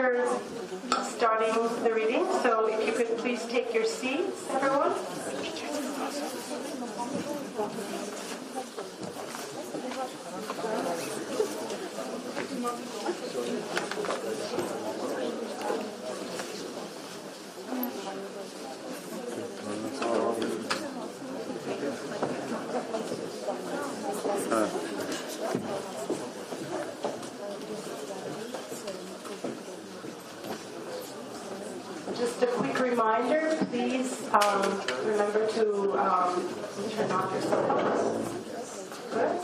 we're starting the reading, so if you could please take your seats, everyone. Just a quick reminder, please remember to turn off your cell phones. Good.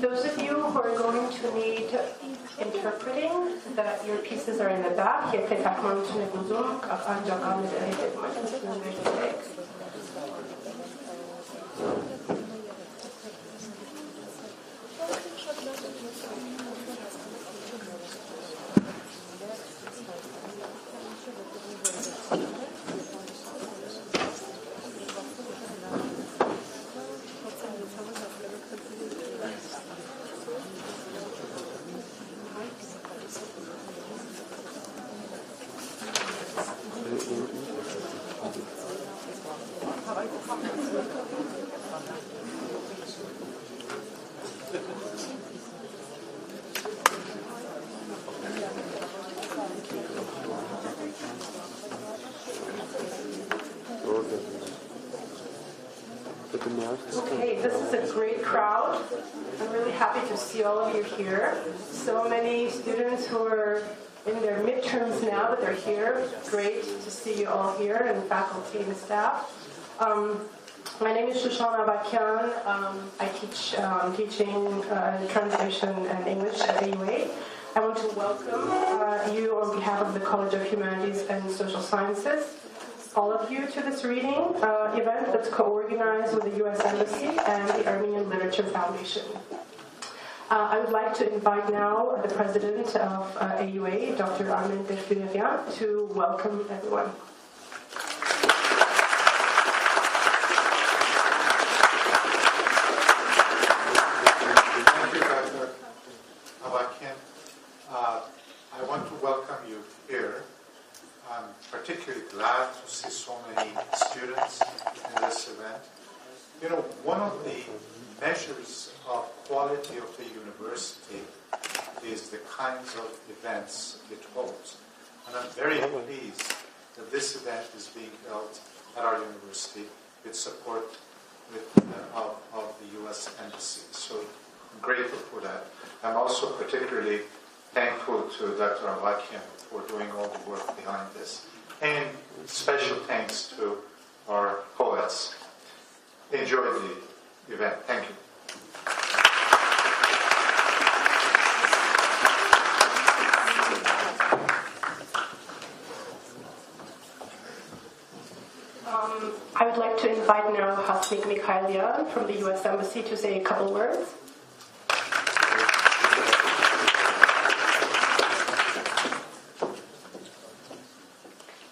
Those of you who are going to need interpreting, that your pieces are in the back. Okay, this is a great crowd. I'm really happy to see all of you here. So many students who are in their midterms now, but they're here. Great to see you all here, and faculty and staff. My name is Gish Jen. I teach teaching translation and English at AUA. I want to welcome you on behalf of the College of Humanities and Social Sciences, all of you, to this reading event that's co-organized with the U.S. Embassy and the Armenian Literature Foundation. I would like to invite now the president of AUA, Dr. Armenian.The, to welcome everyone. Thank you, Dr. Balakian. I want to welcome you here. I'm particularly glad to see so many students in this event. You know, one of the measures of quality of the university is the kinds of events it holds. And I'm very pleased that this event is being held at our university with support of the U.S. Embassy. So I'm grateful for that. I'm also particularly thankful to Dr. Balakian for doing all the work behind this. And special thanks to our poets. Enjoy the event. Thank you. I would like to invite now Hasnik Mikhailian from the U.S. Embassy to say a couple words.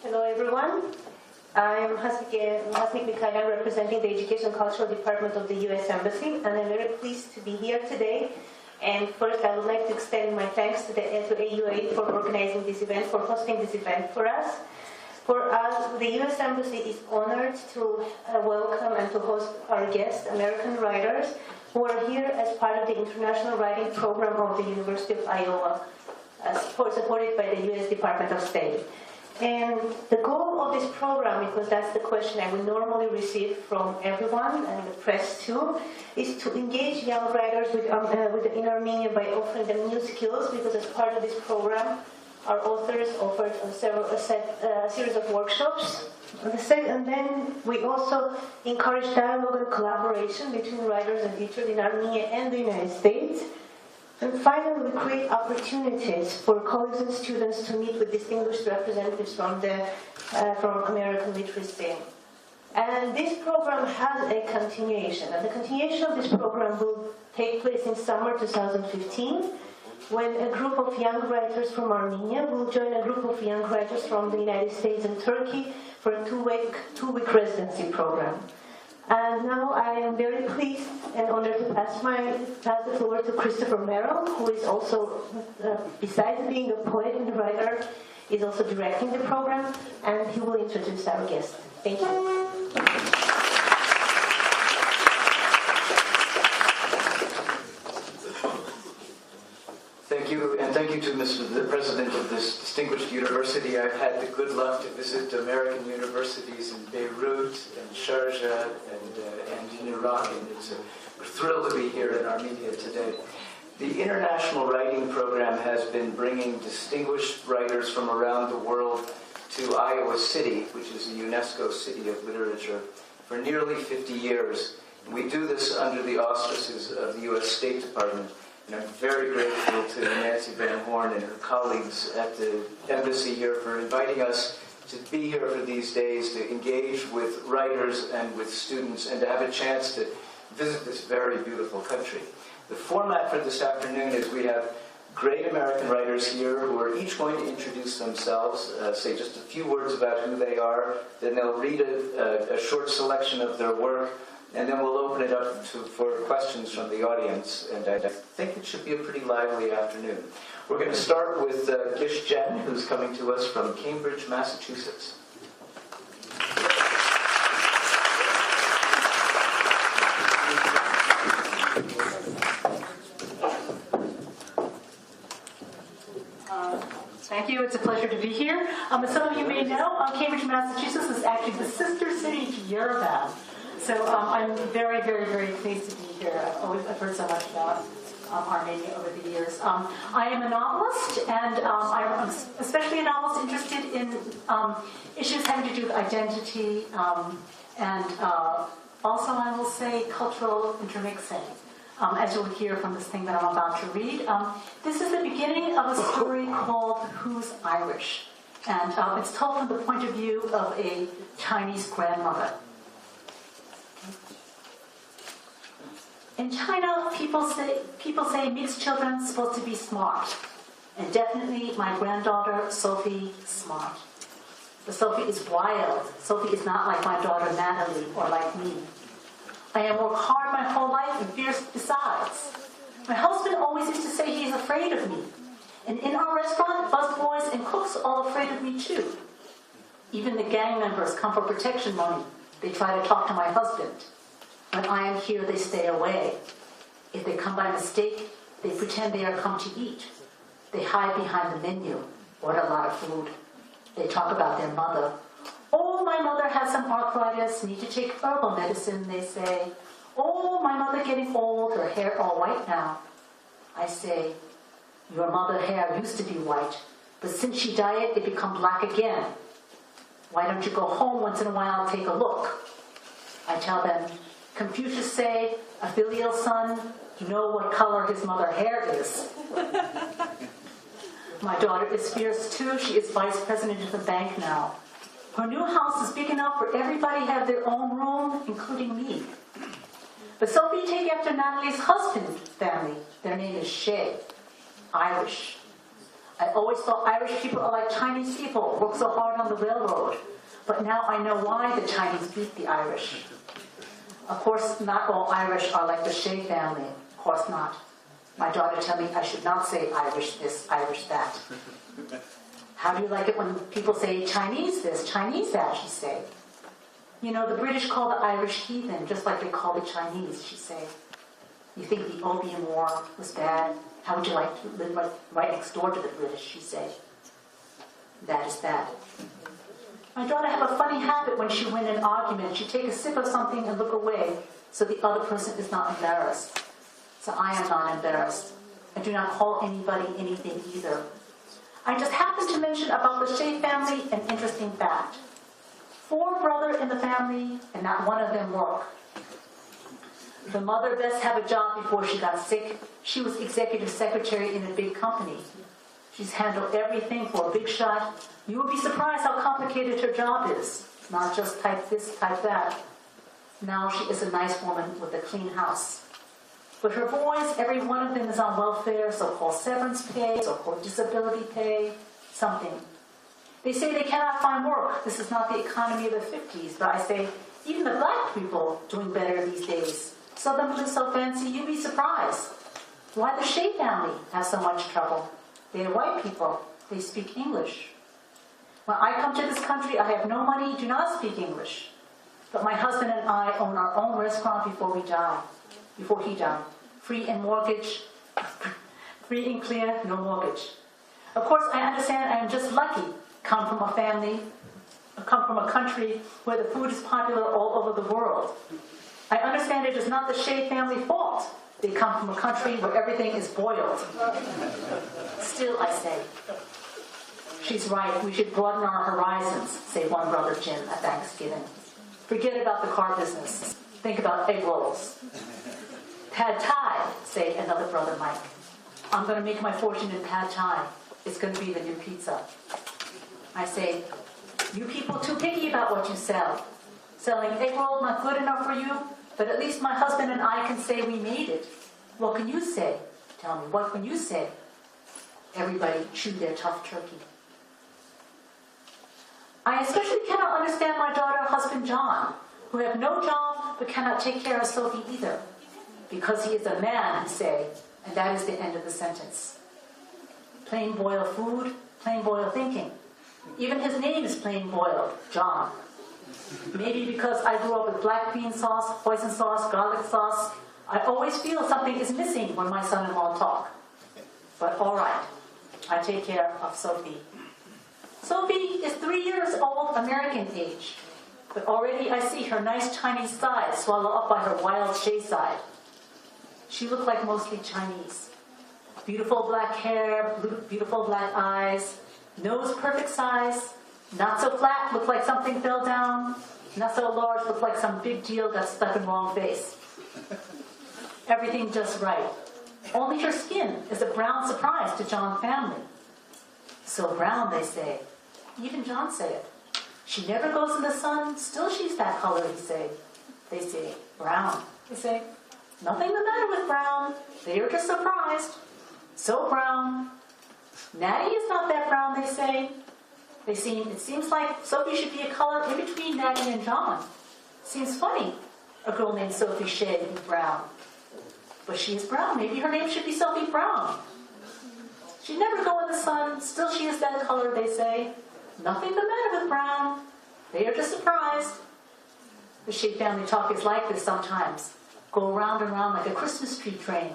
Hello, everyone. I'm Hasnik Mikhailian, representing the Education and Cultural Department of the U.S. Embassy, and I'm very pleased to be here today And first, I would like to extend my thanks to AUA for organizing this event, for hosting this event for us. For us, the U.S. Embassy is honored to welcome and to host our guests, American writers, who are here as part of the International Writing Program of the University of Iowa, supported by the U.S. Department of State. And the goal of this program, because that's the question I would normally receive from everyone and the press too, is to engage young writers in Armenia by offering them new skills, because as part of this program, our authors offered a series of workshops. And then we also encourage dialogue and collaboration between writers and teachers in Armenia and the United States. And finally, we create opportunities for colleagues and students to meet with distinguished representatives from American literacy. And this program has a continuation. And the continuation of this program will take place in summer 2015, when a group of young writers from Armenia will join a group of young writers from the United States and Turkey for a two-week residency program. And now I am very pleased and honored to pass the floor to Christopher Merrill, who is also, besides being a poet and writer, is also directing the program, and he will introduce our guest. Thank you. Thank you, and thank you to the president of this distinguished university. I've had the good luck to visit American universities in Beirut and Sharjah and in Iraq, and it's a thrill to be here in Armenia today. The International Writing Program has been bringing distinguished writers from around the world to Iowa City, which is a UNESCO City of Literature, for nearly 50 years. And we do this under the auspices of the U.S. State Department. And I'm very grateful to Nancy Van Horn and her colleagues at the embassy here for inviting us to be here for these days, to engage with writers and with students, and to have a chance to visit this very beautiful country. The format for this afternoon is we have great American writers here who are each going to introduce themselves, say just a few words about who they are, then they'll read a short selection of their work, and then we'll open it up for questions from the audience. And I think it should be a pretty lively afternoon. We're going to start with Gish Jen, who's coming to us from Cambridge, Massachusetts. Thank you. It's a pleasure to be here. As some of you may know, Cambridge, Massachusetts is actually the sister city to Yerevan. So I'm very, very, very pleased to be here. I've heard so much about Armenia over the years. I am a novelist, and I'm especially a novelist interested in issues having to do with identity, and also, I will say, cultural intermixing. As you'll hear from this thing that I'm about to read. This is the beginning of a story called Who's Irish? And it's told from the point of view of a Chinese grandmother. In China, people say mixed children are supposed to be smart. And definitely my granddaughter, Sophie, smart. But Sophie is wild. Sophie is not like my daughter, Natalie, or like me. I have worked hard my whole life and fierce besides. My husband always used to say he's afraid of me. And in our restaurant, busboys and cooks are all afraid of me too. Even the gang members come for protection money. They try to talk to my husband. When I am here, they stay away. If they come by mistake, they pretend they are come to eat. They hide behind the menu. Order a lot of food. They talk about their mother. Oh, my mother has some arthritis, need to take herbal medicine, they say. Oh, my mother getting old, her hair all white now. I say, your mother's hair used to be white, but since she died, it become black again. Why don't you go home once in a while and take a look? I tell them, Confucius say, a filial son, know what color his mother's hair is. My daughter is fierce too. She is vice president of the bank now. Her new house is big enough for everybody to have their own room, including me. But Sophie take after Natalie's husband's family. Their name is Shea. Irish. I always thought Irish people are like Chinese people, work so hard on the railroad. But now I know why the Chinese beat the Irish. Of course, not all Irish are like the Shea family. Of course not. My daughter tell me I should not say Irish this, Irish that. How do you like it when people say Chinese this, Chinese that, she say. You know, the British call the Irish heathen, just like they call the Chinese, she say. You think the Opium War was bad? How would you like to live right next door to the British, she say. That is that. My daughter have a funny habit when she win an argument. She'd take a sip of something and look away so the other person is not embarrassed. So I am not embarrassed. I do not call anybody anything either. I just happened to mention about the Shea family an interesting fact. 4 brothers in the family, and not one of them work. The mother best have a job before she got sick. She was executive secretary in a big company. She's handled everything for a big shot. You would be surprised how complicated her job is. Not just type this, type that. Now she is a nice woman with a clean house. But her boys, every one of them is on welfare, so-called severance pay, so-called disability pay, something. They say they cannot find work. This is not the economy of the 50s, but I say, even the black people doing better these days. Some of them live so fancy, you'd be surprised. Why the Shea family have so much trouble? They are white people. They speak English. When I come to this country, I have no money, do not speak English. But my husband and I own our own restaurant before he died. Free and mortgage, free and clear, no mortgage. Of course, I understand I am just lucky, come from a country where the food is popular all over the world. I understand it is not the Shea family fault. They come from a country where everything is boiled. Still, I say, she's right, we should broaden our horizons, say one brother Jim at Thanksgiving. Forget about the car business. Think about egg rolls. Pad Thai, say another brother Mike. I'm going to make my fortune in Pad Thai. It's going to be the new pizza. I say, you people too picky about what you sell. Selling egg roll not good enough for you, but at least my husband and I can say we made it. What can you say? Tell me, what can you say? Everybody chew their tough turkey. I especially cannot understand my daughter and husband John, who have no job but cannot take care of Sophie either. Because he is a man, he say, and that is the end of the sentence. Plain boiled food, plain boiled thinking. Even his name is plain boiled, John. Maybe because I grew up with black bean sauce, hoisin sauce, garlic sauce, I always feel something is missing when my son-in-law talk. But all right, I take care of Sophie. Sophie is 3 years old, American age. But already I see her nice Chinese side swallowed up by her wild Shea side. She looked like mostly Chinese. Beautiful black hair, beautiful black eyes, nose perfect size, not so flat, looked like something fell down, not so large, looked like some big deal got stuck in wrong face. Everything just right. Only her skin is a brown surprise to John's family. So brown, they say. Even John say it. She never goes in the sun, still she's that color, he say. They say, brown. They say, nothing the matter with brown. They are just surprised. So brown. Natty is not that brown, they say. It seems like Sophie should be a color in between Natty and John. Seems funny, a girl named Sophie Shea is brown. But she is brown. Maybe her name should be Sophie Brown. She never go in the sun. Still she is that color, they say. Nothing the matter with brown. They are just surprised. The Shea family talk is like this sometimes. Go round and round like a Christmas tree train.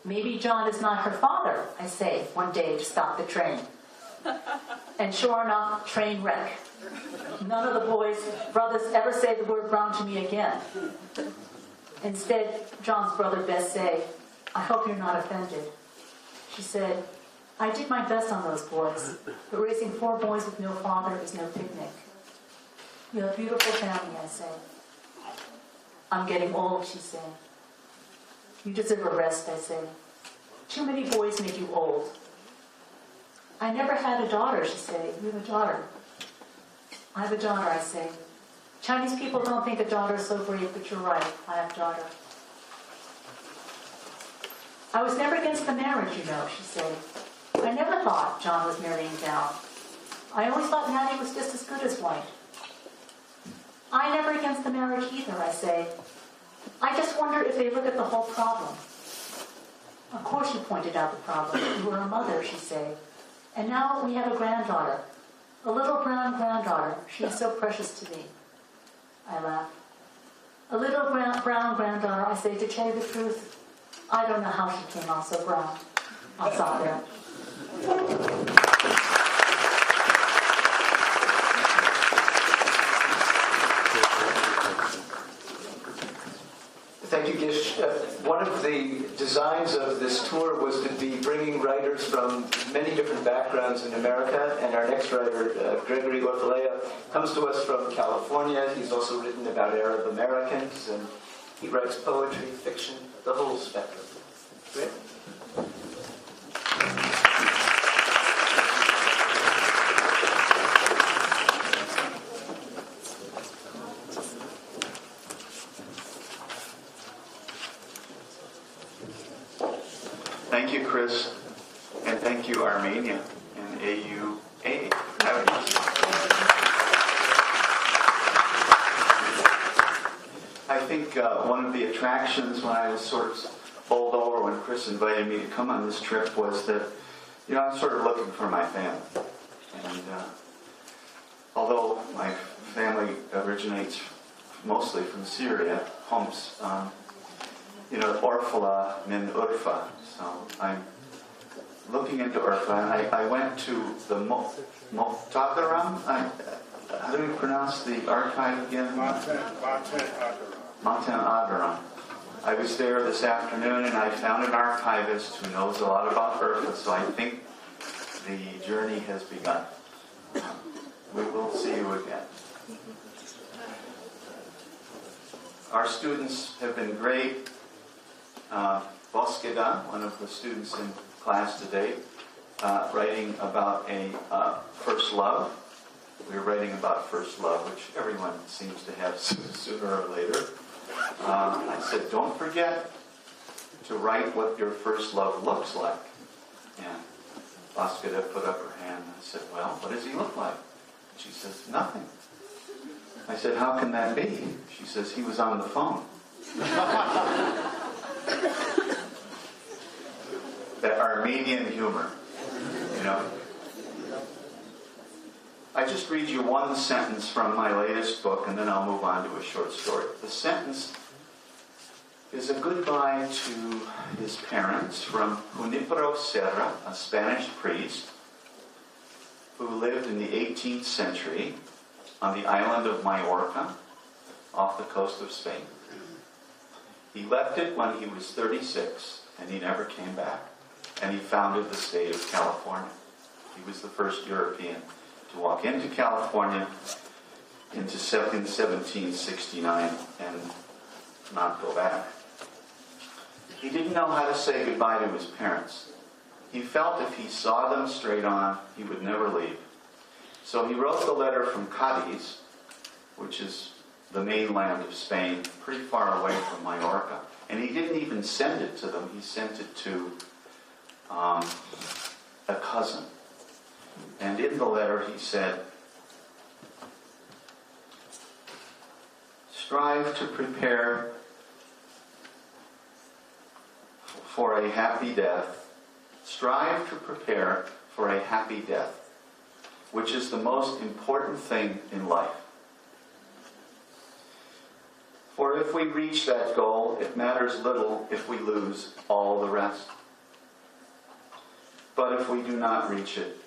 Maybe John is not her father, I say, one day to stop the train. And sure enough, train wreck. None of the brothers ever say the word brown to me again. Instead, John's brother Bess say, I hope you're not offended. She said, I did my best on those boys, but raising 4 boys with no father is no picnic. You have a beautiful family, I say. I'm getting old, she said. You deserve a rest, I say. Too many boys make you old. I never had a daughter, she said. You have a daughter. I have a daughter, I say. Chinese people don't think a daughter is so great, but you're right. I have a daughter. I was never against the marriage, you know, she said. I never thought John was marrying down. I always thought Natty was just as good as white. I never against the marriage either, I say. I just wonder if they look at the whole problem. Of course you pointed out the problem. You were a mother, she said. And now we have a granddaughter. A little brown granddaughter. She is so precious to me. I laugh. A little brown granddaughter, I say, to tell you the truth, I don't know how she came out so brown. I'm sorry. Thank you, Gish. One of the designs of this tour was to be bringing writers from many different backgrounds in America, and our next writer, Gregory Orfalea, comes to us from California. He's also written about Arab Americans, and he writes poetry, fiction, the whole spectrum. Great. Thank you, Chris, and thank you, Armenia and AUA, for having us. I think one of the attractions when I was sort of bowled over when Chris invited me to come on this trip was that, I'm sort of looking for my family. And although my family originates mostly from Syria, Homs, Orfalea min Urfa. So I'm looking into Urfa, and I went to the Muhtadaram. How do we pronounce the archive again? Matan Adaram. I was there this afternoon, and I found an archivist who knows a lot about Urfa, so I think the journey has begun. We will see you again. Our students have been great. Boskeda, one of the students in class today, writing about a first love. We're writing about first love, which everyone seems to have sooner or later. I said, don't forget to write what your first love looks like. And Boskeda put up her hand, and I said, well, what does he look like? She says, nothing. I said, how can that be? She says, he was on the phone. That Armenian humor, I just read you one sentence from my latest book, and then I'll move on to a short story. The sentence is a goodbye to his parents from Junipero Serra, a Spanish priest who lived in the 18th century on the island of Majorca, off the coast of Spain. He left it when he was 36, and he never came back. And he founded the state of California. He was the first European to walk into California in 1769 and not go back. He didn't know how to say goodbye to his parents. He felt if he saw them straight on, he would never leave. So he wrote the letter from Cadiz, which is the mainland of Spain, pretty far away from Majorca. And he didn't even send it to them. He sent it to a cousin. And in the letter he said, strive to prepare for a happy death. Strive to prepare for a happy death, which is the most important thing in life. For if we reach that goal, it matters little if we lose all the rest. But if we do not reach it,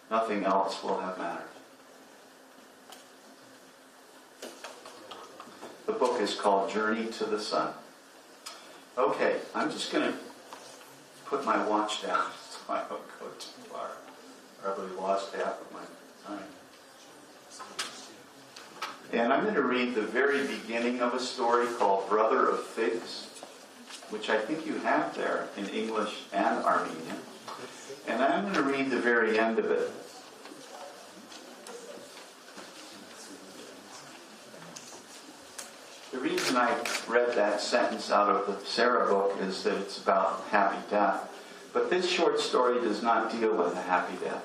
nothing else will have mattered. The book is called Journey to the Sun. Okay, I'm just going to put my watch down so I don't go too far. Probably lost half of my time. And I'm going to read the very beginning of a story called Brother of Figs, which I think you have there in English and Armenian. And I'm going to read the very end of it. The reason I read that sentence out of the Sarah book is that it's about happy death. But this short story does not deal with a happy death.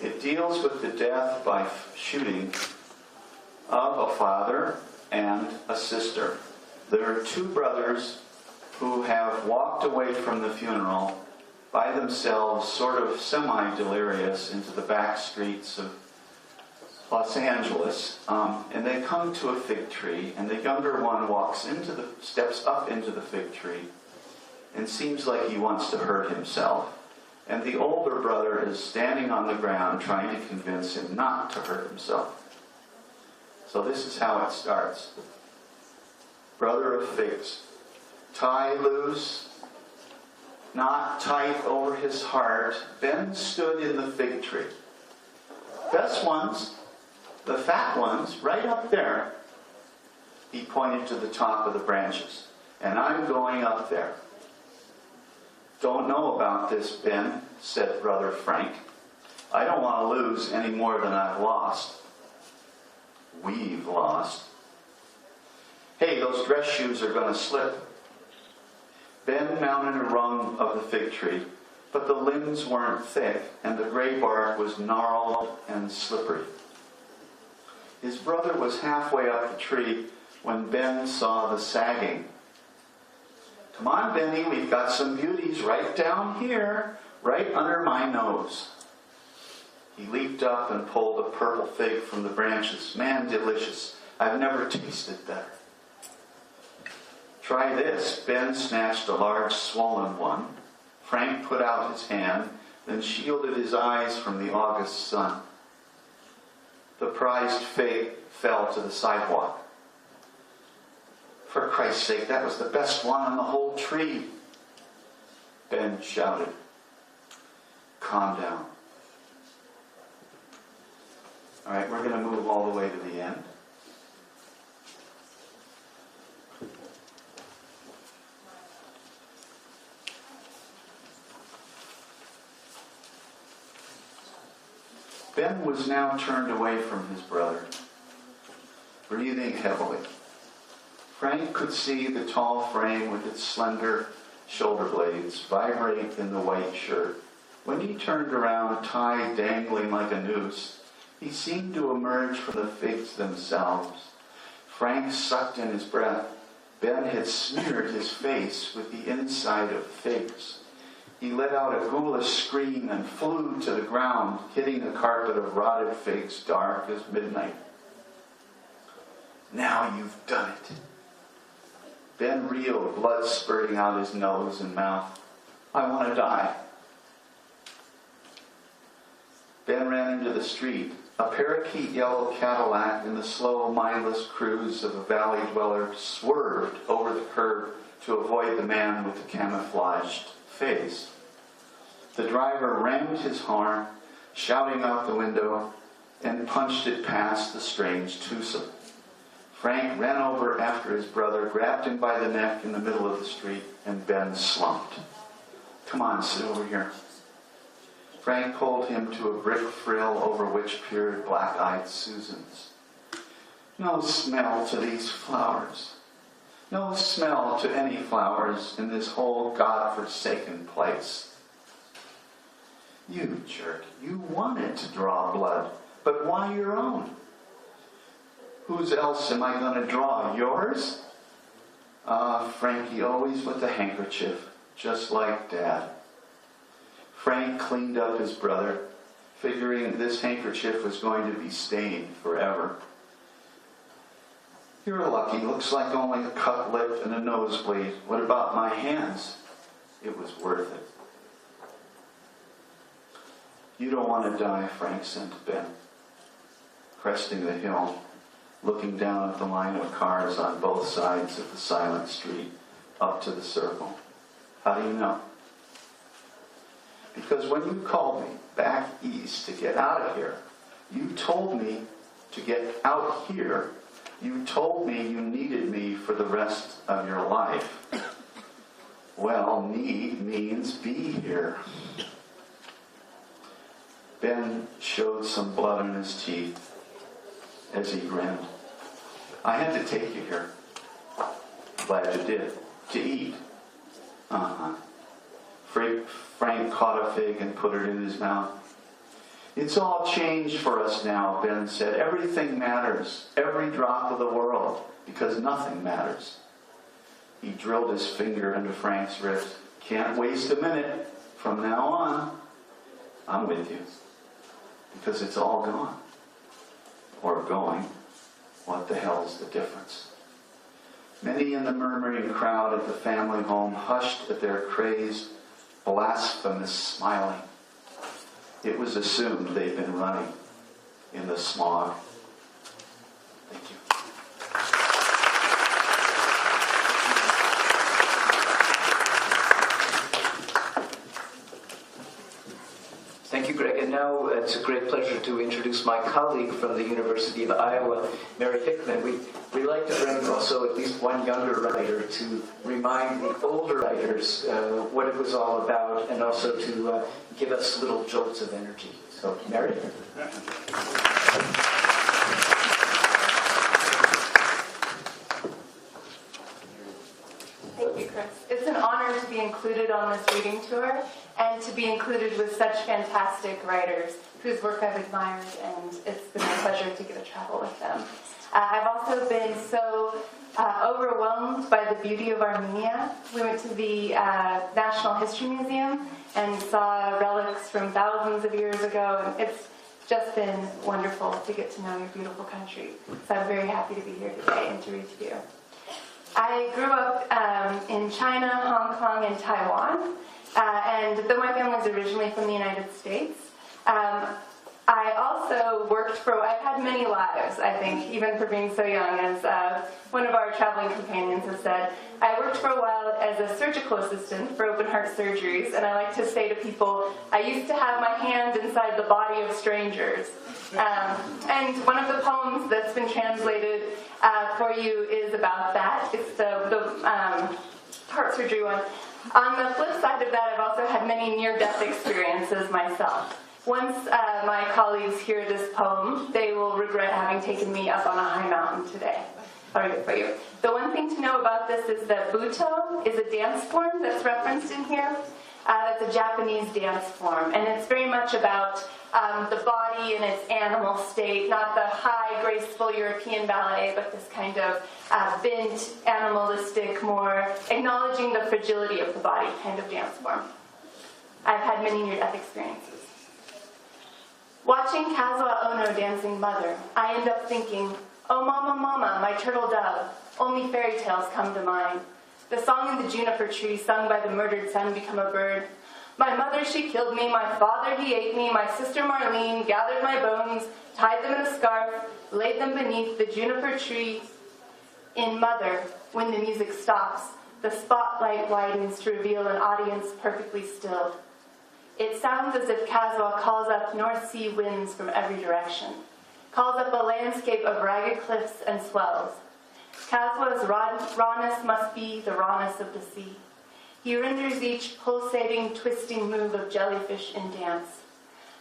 It deals with the death by shooting of a father and a sister there are two brothers who have walked away from the funeral by themselves, sort of semi-delirious, into the back streets of Los Angeles, and they come to a fig tree, and the younger one steps up into the fig tree, and seems like he wants to hurt himself. And the older brother is standing on the ground trying to convince him not to hurt himself. So this is how it starts. Brother of figs, tie loose, knot tight over his heart, Ben stood in the fig tree. Best ones, the fat ones, right up there. He pointed to the top of the branches. And I'm going up there. Don't know about this, Ben, said Brother Frank. I don't want to lose any more than I've lost. We've lost. Hey, those dress shoes are going to slip. Ben mounted a rung of the fig tree, but the limbs weren't thick, and the gray bark was gnarled and slippery. His brother was halfway up the tree when Ben saw the sagging. Come on, Benny, we've got some beauties right down here, right under my nose. He leaped up and pulled a purple fig from the branches. Man, delicious. I've never tasted better. Try this. Ben snatched a large swollen one. Frank put out his hand, then shielded his eyes from the August sun. The prized fig fell to the sidewalk. For Christ's sake, that was the best one on the whole tree. Ben shouted. Calm down. All right, we're going to move all the way to the end. Ben was now turned away from his brother, breathing heavily. Frank could see the tall frame with its slender shoulder blades vibrate in the white shirt. When he turned around, tie dangling like a noose, he seemed to emerge from the figs themselves. Frank sucked in his breath. Ben had smeared his face with the inside of figs. He let out a ghoulish scream and flew to the ground, hitting a carpet of rotted figs dark as midnight. Now you've done it. Ben reeled, blood spurting out his nose and mouth. I want to die. Ben ran into the street. A parakeet yellow Cadillac in the slow, mindless cruise of a valley dweller swerved over the curb to avoid the man with the camouflaged face. The driver rammed his horn, shouting out the window, and punched it past the strange twosome. Frank ran over after his brother, grabbed him by the neck in the middle of the street, and Ben slumped. Come on, sit over here. Frank pulled him to a brick frill over which peered black-eyed Susans. No smell to these flowers. No smell to any flowers in this whole God-forsaken place. You jerk, you wanted to draw blood, but why your own? Whose else am I going to draw? Yours? Frankie, always with the handkerchief, just like Dad. Frank cleaned up his brother, figuring this handkerchief was going to be stained forever. You're lucky. Looks like only a cut lip and a nosebleed. What about my hands? It was worth it. You don't want to die, Frank said to Ben. Cresting the hill, looking down at the line of cars on both sides of the silent street, up to the circle. How do you know? Because when you called me back east to get out of here, you told me to get out here. You told me you needed me for the rest of your life. Well, need means be here. Ben showed some blood on his teeth as he grinned. I had to take you here. Glad you did. To eat. Frank caught a fig and put it in his mouth. It's all changed for us now, Ben said. Everything matters. Every drop of the world. Because nothing matters. He drilled his finger into Frank's wrist. Can't waste a minute. From now on, I'm with you. Because it's all gone. Or going. What the hell's the difference? Many in the murmuring crowd at the family home hushed at their crazed, blasphemous smiling. It was assumed they'd been running in the smog. Thank you. Thank you, Greg. And now it's a great pleasure to introduce my colleague from the University of Iowa, Mary Hickman. We like to bring also at least one younger writer to remind the older writers what it was all about and also to give us little jolts of energy. So, Mary? Thank you, Chris. It's an honor to be included on this reading tour and to be included with such fantastic writers whose work I've admired, and it's been a pleasure to get to travel with them. I've also been so overwhelmed by the beauty of Armenia. We went to the National History Museum and saw relics from thousands of years ago, and it's just been wonderful to get to know your beautiful country. So I'm very happy to be here today and to read to you. I grew up in China, Hong Kong, and Taiwan, and though my family is originally from the United States, I also I've had many lives, I think, even for being so young, as one of our traveling companions has said. I worked for a while as a surgical assistant for open heart surgeries, and I like to say to people, I used to have my hand inside the body of strangers. And one of the poems that's been translated for you is about that. It's the heart surgery one. On the flip side of that, I've also had many near-death experiences myself. Once my colleagues hear this poem, they will regret having taken me up on a high mountain today. I'll read it for you. The one thing to know about this is that Buto is a dance form that's referenced in here. That's a Japanese dance form, and it's very much about the body in its animal state, not the high, graceful European ballet, but this kind of bent, animalistic, more acknowledging the fragility of the body kind of dance form. I've had many near-death experiences. Watching Kazuo Ono dancing Mother, I end up thinking, oh mama, mama, my turtle dove, only fairy tales come to mind. The song in the juniper tree sung by the murdered son become a bird. My mother, she killed me, my father, he ate me, my sister Marlene gathered my bones, tied them in a scarf, laid them beneath the juniper tree. In Mother, when the music stops, the spotlight widens to reveal an audience perfectly stilled. It sounds as if Kazuo calls up North Sea winds from every direction, calls up a landscape of ragged cliffs and swells. Kazuo's rawness must be the rawness of the sea. He renders each pulsating, twisting move of jellyfish in dance.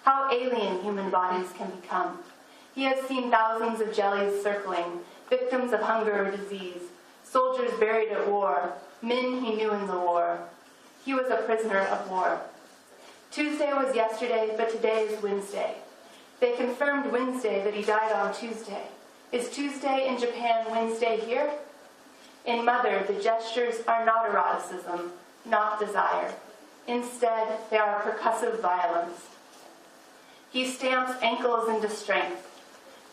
How alien human bodies can become. He has seen thousands of jellies circling, victims of hunger or disease, soldiers buried at war, men he knew in the war. He was a prisoner of war. Tuesday was yesterday, but today is Wednesday. They confirmed Wednesday that he died on Tuesday. Is Tuesday in Japan Wednesday here? In Mother, the gestures are not eroticism, not desire. Instead, they are percussive violence. He stamps ankles into strength.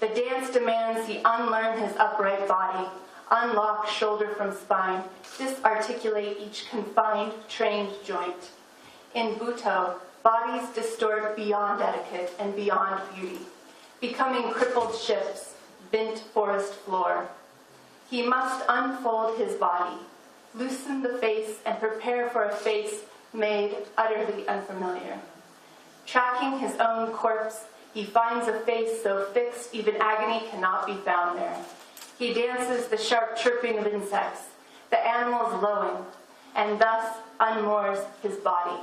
The dance demands he unlearn his upright body, unlock shoulder from spine, disarticulate each confined, trained joint. In Buto, bodies distort beyond etiquette and beyond beauty, becoming crippled ships, bent forest floor. He must unfold his body, loosen the face, and prepare for a face made utterly unfamiliar. Tracking his own corpse, he finds a face so fixed even agony cannot be found there. He dances the sharp chirping of insects, the animals lowing, and thus unmoors his body.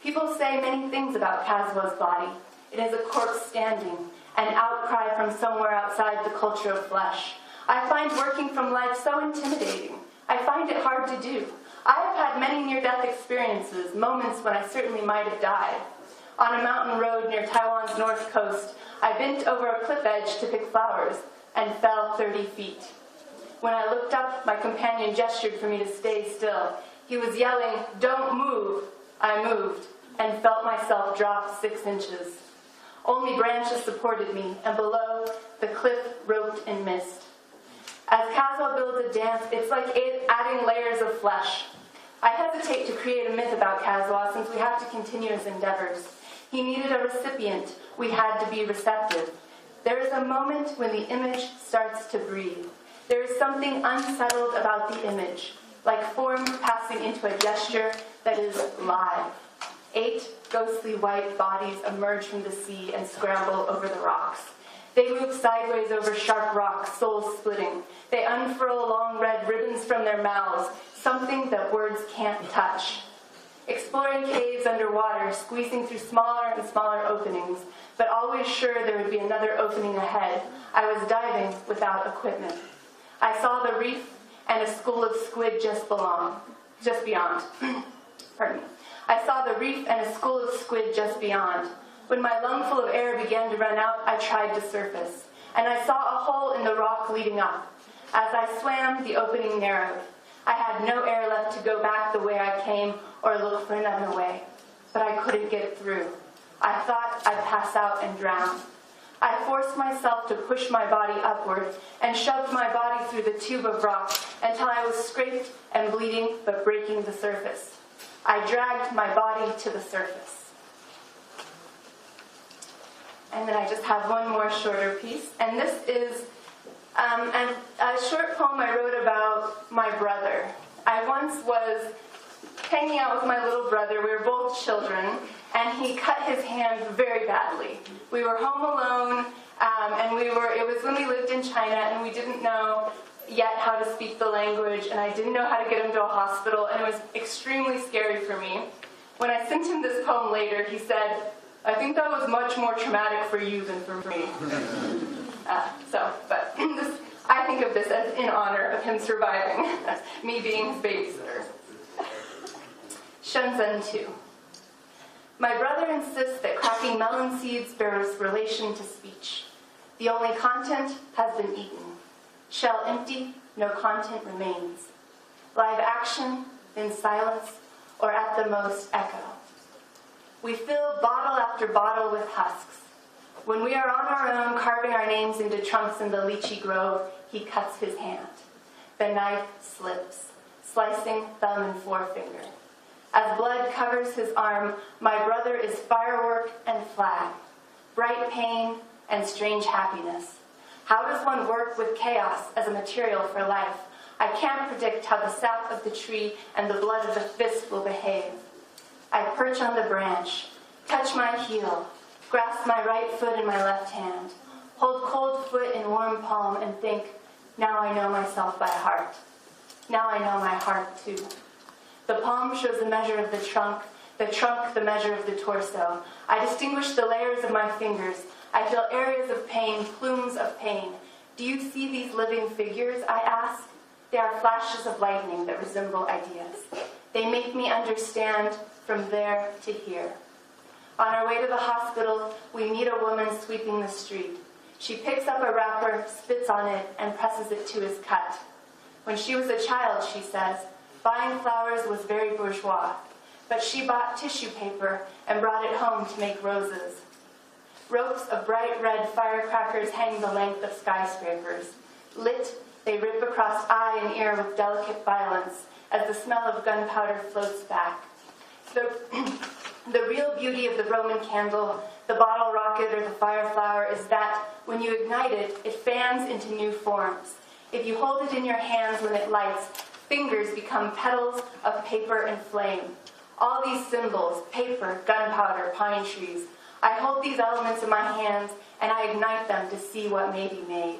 People say many things about Kazuo's body. It is a corpse standing, an outcry from somewhere outside the culture of flesh. I find working from life so intimidating. I find it hard to do. I have had many near-death experiences, moments when I certainly might have died. On a mountain road near Taiwan's north coast, I bent over a cliff edge to pick flowers and fell 30 feet. When I looked up, my companion gestured for me to stay still. He was yelling, "Don't move." I moved and felt myself drop 6 inches. Only branches supported me, and below, the cliff roped in mist. As Kazo builds a dance, it's like adding layers of flesh. I hesitate to create a myth about Kazoa since we have to continue his endeavors. He needed a recipient. We had to be receptive. There is a moment when the image starts to breathe. There is something unsettled about the image, like form passing into a gesture that is live. 8 ghostly white bodies emerge from the sea and scramble over the rocks. They move sideways over sharp rocks, souls splitting. They unfurl long red ribbons from their mouths, something that words can't touch. Exploring caves underwater, squeezing through smaller and smaller openings, but always sure there would be another opening ahead. I was diving without equipment. I saw the reef and a school of squid just beyond. Pardon me. I saw the reef and a school of squid just beyond. When my lungful of air began to run out, I tried to surface, and I saw a hole in the rock leading up. As I swam, the opening narrowed. I had no air left to go back the way I came or look for another way, but I couldn't get through. I thought I'd pass out and drown. I forced myself to push my body upward and shoved my body through the tube of rock until I was scraped and bleeding but breaking the surface. I dragged my body to the surface. And then I just have one more shorter piece. And this is a short poem I wrote about my brother. I once was hanging out with my little brother. We were both children. And he cut his hand very badly. We were home alone. And it was when we lived in China. And we didn't know yet how to speak the language. And I didn't know how to get him to a hospital. And it was extremely scary for me. When I sent him this poem later, he said, "I think that was much more traumatic for you than for me." I think of this as in honor of him surviving, me being his babysitter. Shenzhen 2. My brother insists that cracking melon seeds bears relation to speech. The only content has been eaten. Shell empty, no content remains. Live action, then silence, or at the most echo. We fill bottle after bottle with husks. When we are on our own, carving our names into trunks in the lychee grove, he cuts his hand. The knife slips, slicing thumb and forefinger. As blood covers his arm, my brother is firework and flag, bright pain and strange happiness. How does one work with chaos as a material for life? I can't predict how the sap of the tree and the blood of the fist will behave. I perch on the branch, touch my heel, grasp my right foot in my left hand, hold cold foot in warm palm and think, now I know myself by heart. Now I know my heart too. The palm shows the measure of the trunk the measure of the torso. I distinguish the layers of my fingers. I feel areas of pain, plumes of pain. Do you see these living figures, I ask? They are flashes of lightning that resemble ideas. They make me understand from there to here. On our way to the hospital, we meet a woman sweeping the street. She picks up a wrapper, spits on it, and presses it to his cut. When she was a child, she says, buying flowers was very bourgeois, but she bought tissue paper and brought it home to make roses. Ropes of bright red firecrackers hang the length of skyscrapers. Lit, they rip across eye and ear with delicate violence as the smell of gunpowder floats back. The real beauty of the Roman candle, the bottle rocket, or the fire flower is that when you ignite it, it fans into new forms. If you hold it in your hands when it lights, fingers become petals of paper and flame. All these symbols, paper, gunpowder, pine trees, I hold these elements in my hands and I ignite them to see what may be made.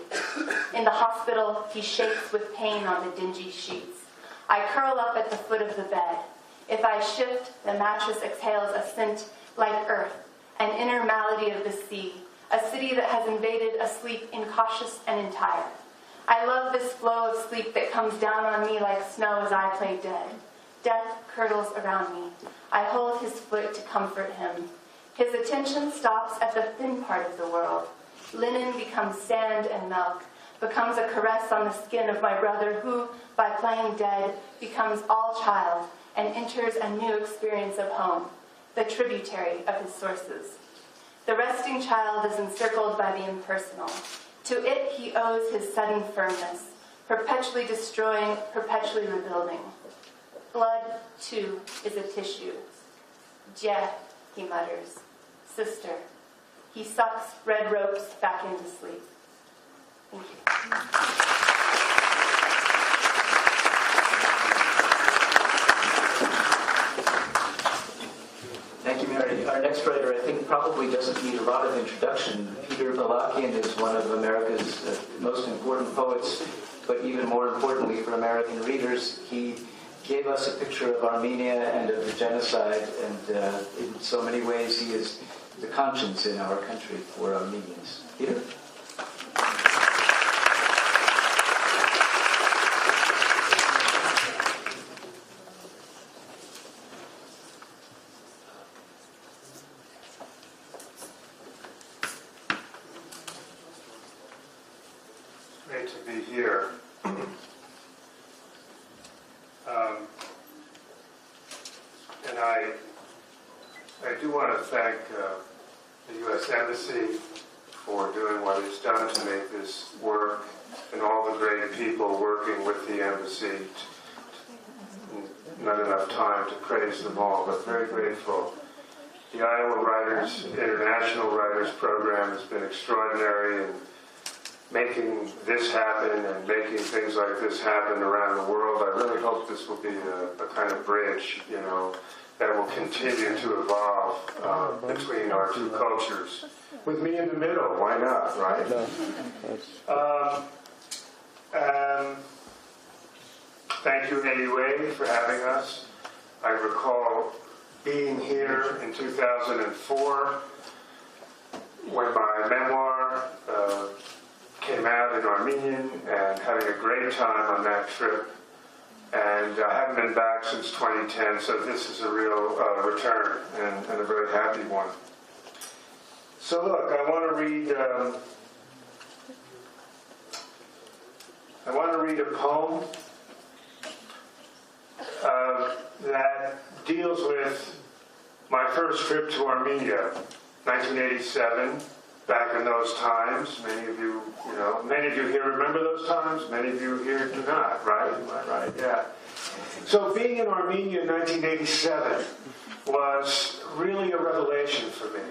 In the hospital, he shakes with pain on the dingy sheets. I curl up at the foot of the bed. If I shift, the mattress exhales a scent like earth, an inner malady of the sea, a city that has invaded a sleep incautious and entire. I love this flow of sleep that comes down on me like snow as I play dead. Death curdles around me. I hold his foot to comfort him. His attention stops at the thin part of the world. Linen becomes sand and milk. becomes a caress on the skin of my brother who, by playing dead, becomes all child and enters a new experience of home, the tributary of his sources. The resting child is encircled by the impersonal. To it he owes his sudden firmness, perpetually destroying, perpetually rebuilding. Blood, too, is a tissue. Je, he mutters. Sister. He sucks red ropes back into sleep. Thank you. Thank you, Mary. Our next writer, I think, probably doesn't need a lot of introduction. Peter Balakian is one of America's most important poets, but even more importantly for American readers, he gave us a picture of Armenia and of the genocide, and in so many ways he is the conscience in our country for Armenians. Peter? Great to be here. And I do want to thank the U.S. Embassy for doing what it's done to make this work, and all the great people working with the embassy. Not enough time to praise them all, but very grateful. The Iowa Writers, International Writers Program has been extraordinary in making this happen and making things like this happen around the world. I really hope this will be a kind of bridge, that will continue to evolve between our two cultures. With me in the middle, why not, right? Thank you, AUA, for having us. I recall being here in 2004 when my memoir came out in Armenian and having a great time on that trip. And I haven't been back since 2010, so this is a real return and a very happy one. So look, I want to read a poem that deals with my first trip to Armenia, 1987. Back in those times, many of you here remember those times. Many of you here do not, right? Am I right? Yeah. So being in Armenia in 1987 was really a revelation for me,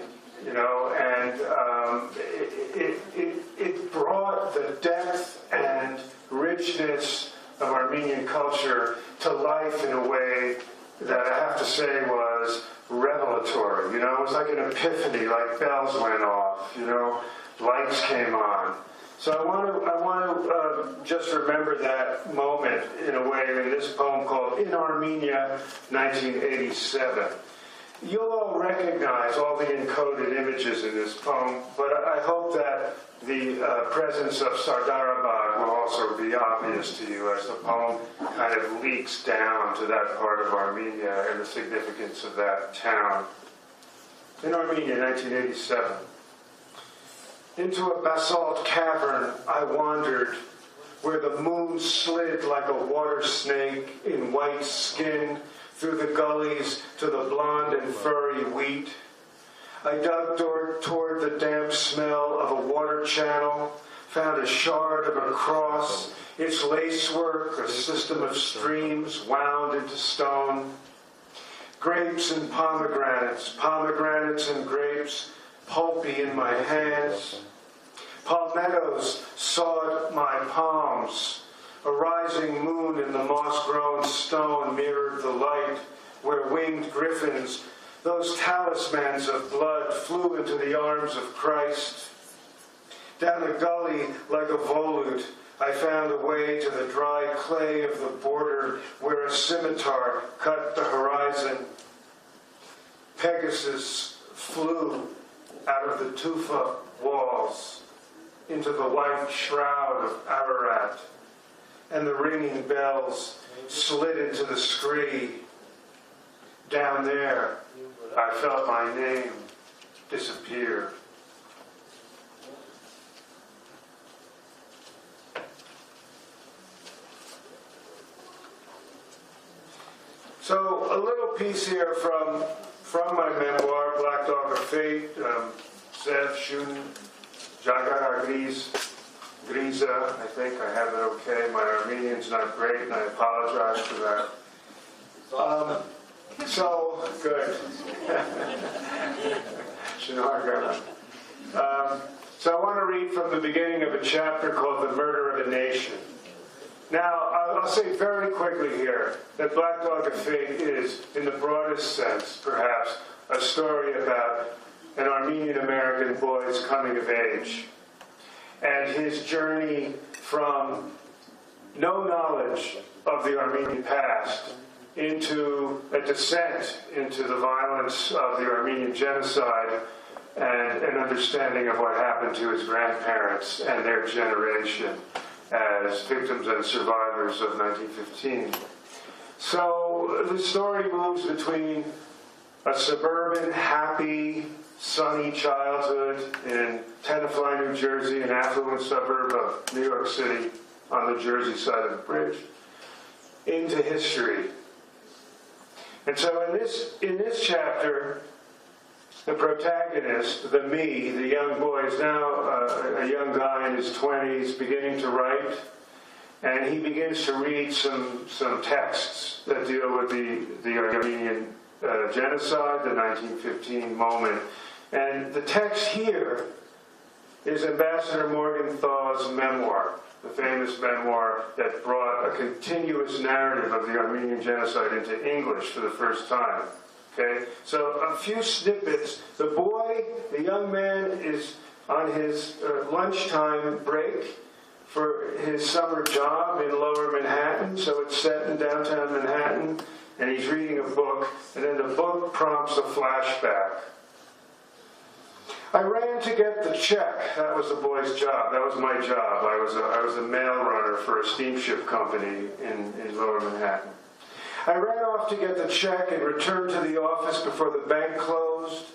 and it brought the depth and richness of Armenian culture to life in a way that I have to say was revelatory. It was like an epiphany, like bells went off, lights came on. So I want to just remember that moment in a way in this poem called In Armenia, 1987. You'll all recognize all the encoded images in this poem, but I hope that the presence of Sardarabad will also be obvious to you as the poem kind of leaks down to that part of Armenia and the significance of that town. In Armenia, 1987. Into a basalt cavern I wandered, where the moon slid like a water snake in white skin through the gullies to the blonde and furry wheat. I dug toward the damp smell of a water channel, found a shard of a cross, its lacework, a system of streams wound into stone. Grapes and pomegranates and grapes, pulpy in my hands. Palmettos sawed my palms. A rising moon in the moss-grown stone mirrored the light, where winged griffins, those talismans of blood, flew into the arms of Christ. Down a gully like a volute, I found a way to the dry clay of the border, where a scimitar cut the horizon. Pegasus flew out of the tufa walls into the white shroud of Ararat, and the ringing bells slid into the scree. Down there, I felt my name disappear. So a little piece here from my memoir, Black Dog of Fate, Zev Shun Jagar Griza, I think I have it okay. My Armenian's not great, and I apologize for that. So, good. So I want to read from the beginning of a chapter called The Murder of a Nation. Now, I'll say very quickly here that Black Dog of Fate is, in the broadest sense, perhaps, a story about an Armenian-American boy's coming of age and his journey from no knowledge of the Armenian past into a descent into the violence of the Armenian genocide and an understanding of what happened to his grandparents and their generation as victims and survivors of 1915. So the story moves between a suburban, happy, sunny childhood in Tenafly, New Jersey, an affluent suburb of New York City on the Jersey side of the bridge, into history. And so in this chapter, the protagonist, the young boy, is now a young guy in his 20s, beginning to write, and he begins to read some texts that deal with the Armenian genocide, the 1915 moment. And the text here is Ambassador Morgenthau's memoir, the famous memoir that brought a continuous narrative of the Armenian genocide into English for the first time. Okay, so a few snippets. The young man is on his lunchtime break for his summer job in Lower Manhattan, so it's set in downtown Manhattan, and he's reading a book, and then the book prompts a flashback. I ran to get the check. That was the boy's job. That was my job. I was a mail runner for a steamship company in Lower Manhattan. I ran off to get the check and returned to the office before the bank closed.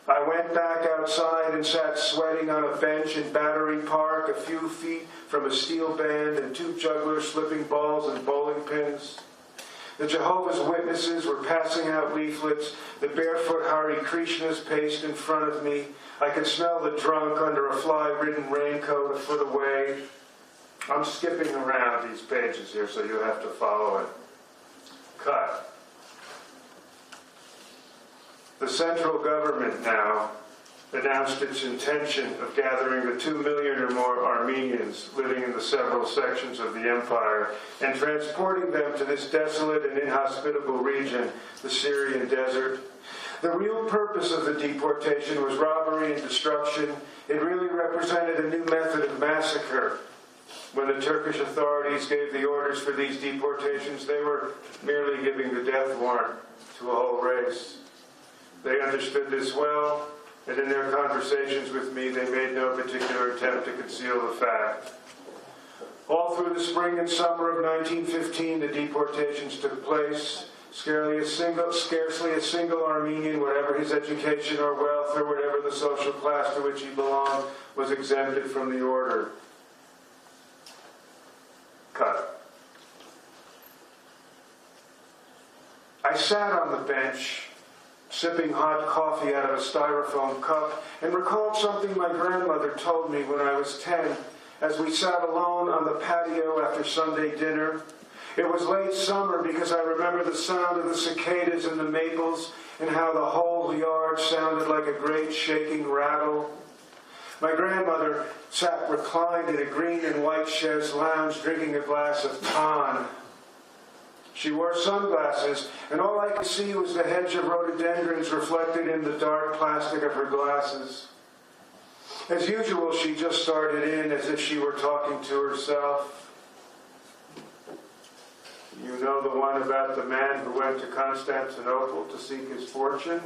I went back outside and sat sweating on a bench in Battery Park, a few feet from a steel band and two jugglers slipping balls and bowling pins. The Jehovah's Witnesses were passing out leaflets. The barefoot Hare Krishnas paced in front of me. I could smell the drunk under a fly-ridden raincoat a foot away. I'm skipping around these pages here, so you have to follow it. Cut. The central government now announced its intention of gathering the 2 million or more Armenians living in the several sections of the empire and transporting them to this desolate and inhospitable region, the Syrian desert. The real purpose of the deportation was robbery and destruction. It really represented a new method of massacre. When the Turkish authorities gave the orders for these deportations, they were merely giving the death warrant to a whole race. They understood this well, and in their conversations with me, they made no particular attempt to conceal the fact. All through the spring and summer of 1915, the deportations took place. Scarcely a single Armenian, whatever his education or wealth or whatever the social class to which he belonged, was exempted from the order. Cut. I sat on the bench, sipping hot coffee out of a styrofoam cup, and recalled something my grandmother told me when I was 10, as we sat alone on the patio after Sunday dinner. It was late summer because I remember the sound of the cicadas in the maples and how the whole yard sounded like a great shaking rattle. My grandmother sat reclined in a green and white chaise lounge drinking a glass of tan. She wore sunglasses, and all I could see was the hedge of rhododendrons reflected in the dark plastic of her glasses. As usual, she just started in as if she were talking to herself. You know the one about the man who went to Constantinople to seek his fortune?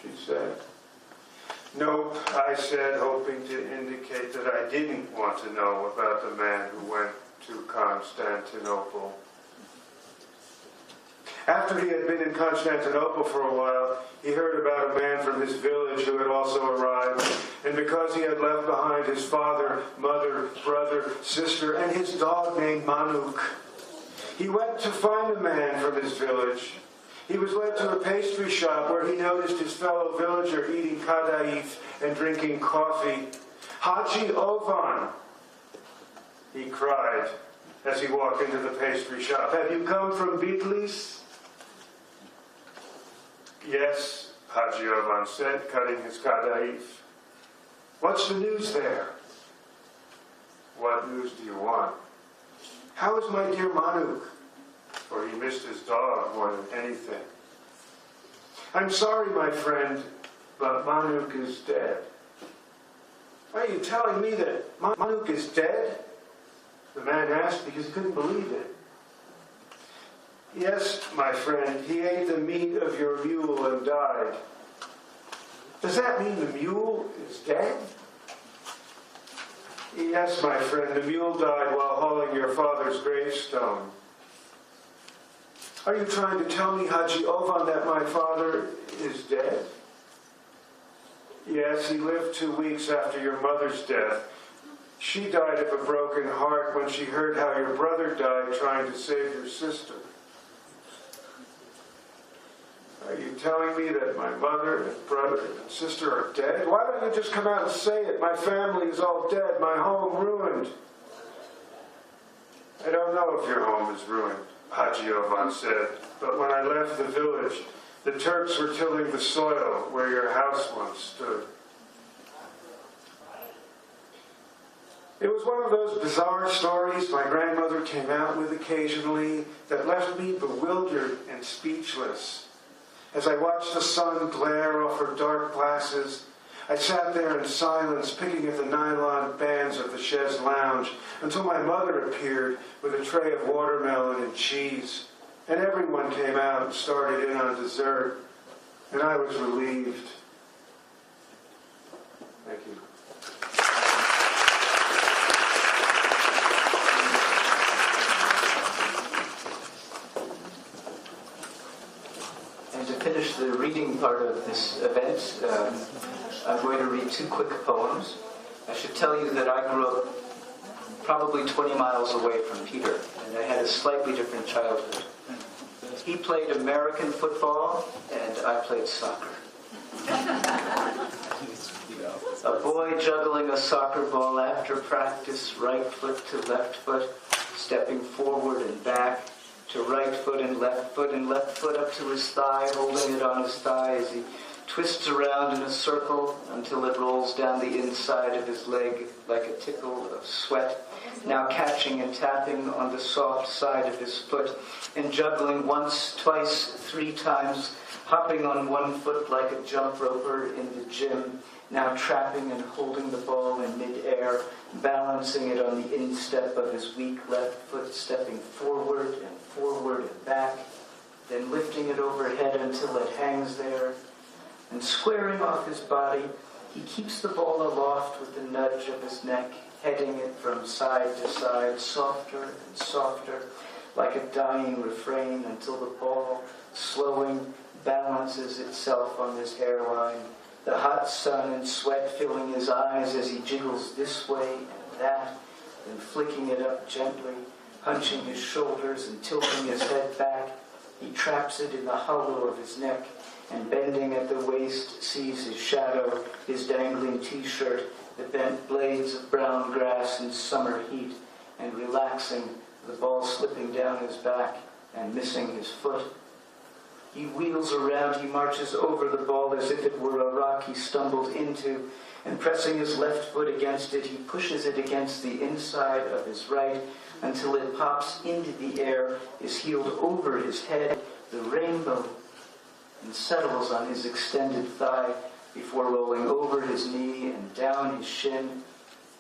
She said. Nope, I said, hoping to indicate that I didn't want to know about the man who went to Constantinople. After he had been in Constantinople for a while, he heard about a man from his village who had also arrived, and because he had left behind his father, mother, brother, sister, and his dog named Manuk, he went to find the man from his village. He was led to a pastry shop where he noticed his fellow villager eating kadayif and drinking coffee. "Haji Ovan," he cried as he walked into the pastry shop. "Have you come from Bitlis?" "Yes," Haji Ovan said, cutting his kadayif. "What's the news there?" "What news do you want?" "How is my dear Manuk?" For he missed his dog more than anything. "I'm sorry, my friend, but Manuk is dead." "Are you telling me that Manuk is dead?" the man asked because he couldn't believe it. "Yes, my friend, he ate the meat of your mule and died." "Does that mean the mule is dead?" "Yes, my friend, the mule died while hauling your father's gravestone." "Are you trying to tell me, Haji Ovan, that my father is dead?" "Yes, he lived 2 weeks after your mother's death. She died of a broken heart when she heard how your brother died trying to save your sister." "Are you telling me that my mother and brother and sister are dead? Why don't you just come out and say it? My family is all dead, my home ruined." "I don't know if your home is ruined," Haji Ovan said, "but when I left the village, the Turks were tilling the soil where your house once stood." It was one of those bizarre stories my grandmother came out with occasionally that left me bewildered and speechless. As I watched the sun glare off her dark glasses, I sat there in silence, picking at the nylon bands of the chaise lounge, until my mother appeared with a tray of watermelon and cheese, and everyone came out and started in on dessert, and I was relieved. Thank you. And to finish the reading part of this event, I'm going to read 2 quick poems. I should tell you that I grew up probably 20 miles away from Peter, and I had a slightly different childhood. He played American football, and I played soccer. A boy juggling a soccer ball after practice, right foot to left foot, stepping forward and back, to right foot and left foot up to his thigh, holding it on his thigh as he twists around in a circle until it rolls down the inside of his leg like a tickle of sweat, now catching and tapping on the soft side of his foot, and juggling once, twice, 3 times, hopping on one foot like a jump roper in the gym, now trapping and holding the ball in midair, balancing it on the instep of his weak left foot, stepping forward and back, then lifting it overhead until it hangs there, and squaring off his body, he keeps the ball aloft with the nudge of his neck, heading it from side to side, softer and softer, like a dying refrain, until the ball, slowing, balances itself on his hairline, the hot sun and sweat filling his eyes as he jiggles this way and that, then flicking it up gently, hunching his shoulders and tilting his head back. He traps it in the hollow of his neck, and bending at the waist sees his shadow, his dangling t-shirt, the bent blades of brown grass in summer heat, and relaxing, the ball slipping down his back and missing his foot. He wheels around, he marches over the ball as if it were a rock he stumbled into, and pressing his left foot against it, he pushes it against the inside of his right until it pops into the air, is heeled over his head, the rainbow, and settles on his extended thigh before rolling over his knee and down his shin,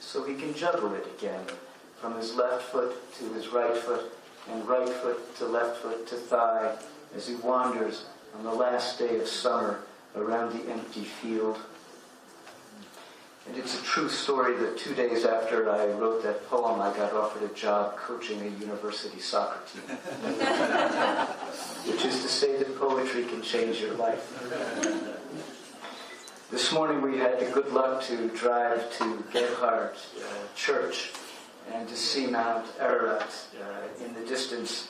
so he can juggle it again, from his left foot to his right foot, and right foot to left foot to thigh, as he wanders on the last day of summer around the empty field. And it's a true story that 2 days after I wrote that poem, I got offered a job coaching a university soccer team. Which is to say that poetry can change your life. This morning we had the good luck to drive to Gerhard Church and to see Mount Ararat in the distance.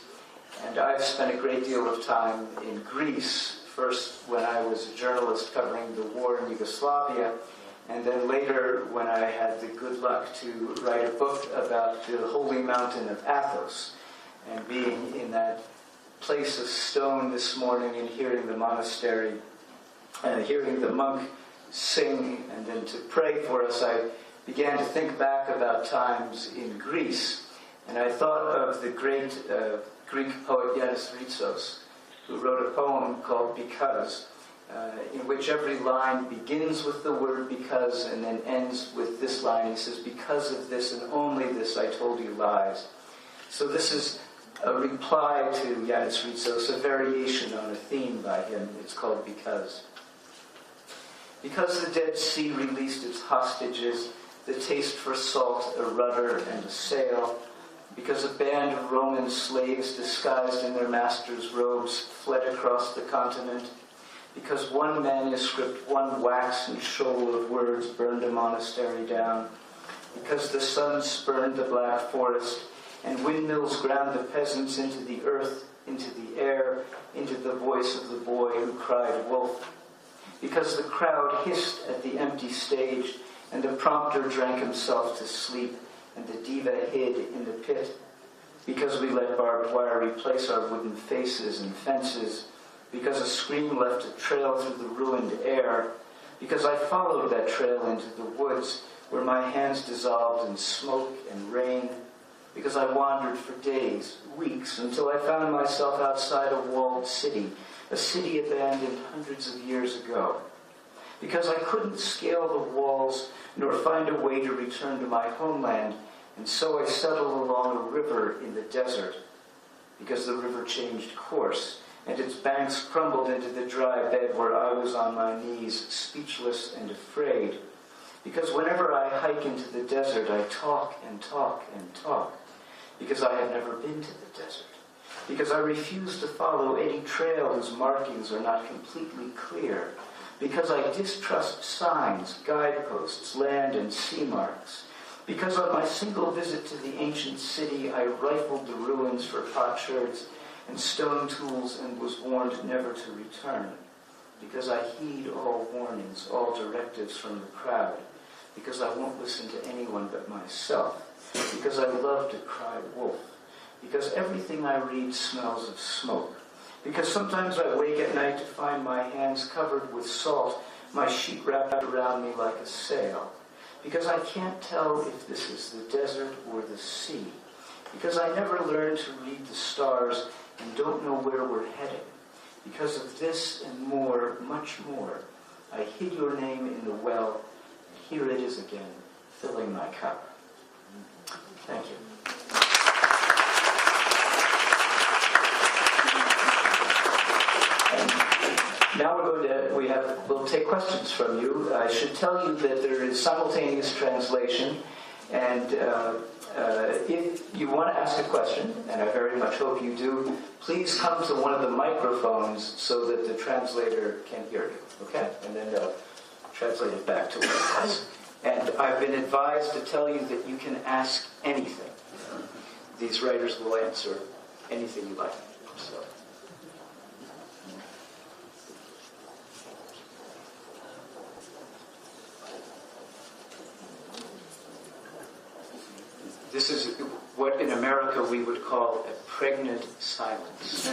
And I've spent a great deal of time in Greece, first when I was a journalist covering the war in Yugoslavia, and then later when I had the good luck to write a book about the holy mountain of Athos, and being in that place of stone this morning and hearing the monastery, and hearing the monk sing and then to pray for us, I began to think back about times in Greece, and I thought of the great Greek poet Yanis Ritsos, who wrote a poem called Because, in which every line begins with the word because and then ends with this line. He says, because of this and only this I told you lies. So this is a reply to Yanis Ritsos, a variation on a theme by him. It's called Because. Because the Dead Sea released its hostages, the taste for salt, a rudder and a sail, because a band of Roman slaves disguised in their master's robes fled across the continent, because one manuscript, one waxen shoal of words burned a monastery down, because the sun spurned the black forest, and windmills ground the peasants into the earth, into the air, into the voice of the boy who cried wolf, because the crowd hissed at the empty stage, and the prompter drank himself to sleep, and the diva hid in the pit, because we let barbed wire replace our wooden faces and fences, because a scream left a trail through the ruined air, because I followed that trail into the woods where my hands dissolved in smoke and rain, because I wandered for days, weeks, until I found myself outside a walled city, a city abandoned hundreds of years ago, because I couldn't scale the walls nor find a way to return to my homeland, and so I settled along a river in the desert, because the river changed course, and its banks crumbled into the dry bed where I was on my knees, speechless and afraid, because whenever I hike into the desert, I talk and talk and talk, because I have never been to the desert, because I refuse to follow any trail whose markings are not completely clear, because I distrust signs, guideposts, land and sea marks, because on my single visit to the ancient city I rifled the ruins for potsherds and stone tools and was warned never to return, because I heed all warnings, all directives from the crowd, because I won't listen to anyone but myself, because I love to cry wolf, because everything I read smells of smoke, because sometimes I wake at night to find my hands covered with salt, my sheet wrapped around me like a sail, because I can't tell if this is the desert or the sea, because I never learned to read the stars and don't know where we're heading. Because of this and more, much more, I hid your name in the well, and here it is again, filling my cup. Thank you. Now we'll take questions from you. I should tell you that there is simultaneous translation, and if you want to ask a question, and I very much hope you do, please come to one of the microphones so that the translator can hear you, okay? And then they'll translate it back to us. And I've been advised to tell you that you can ask anything. These writers will answer anything you like. So. This is what in America we would call a pregnant silence.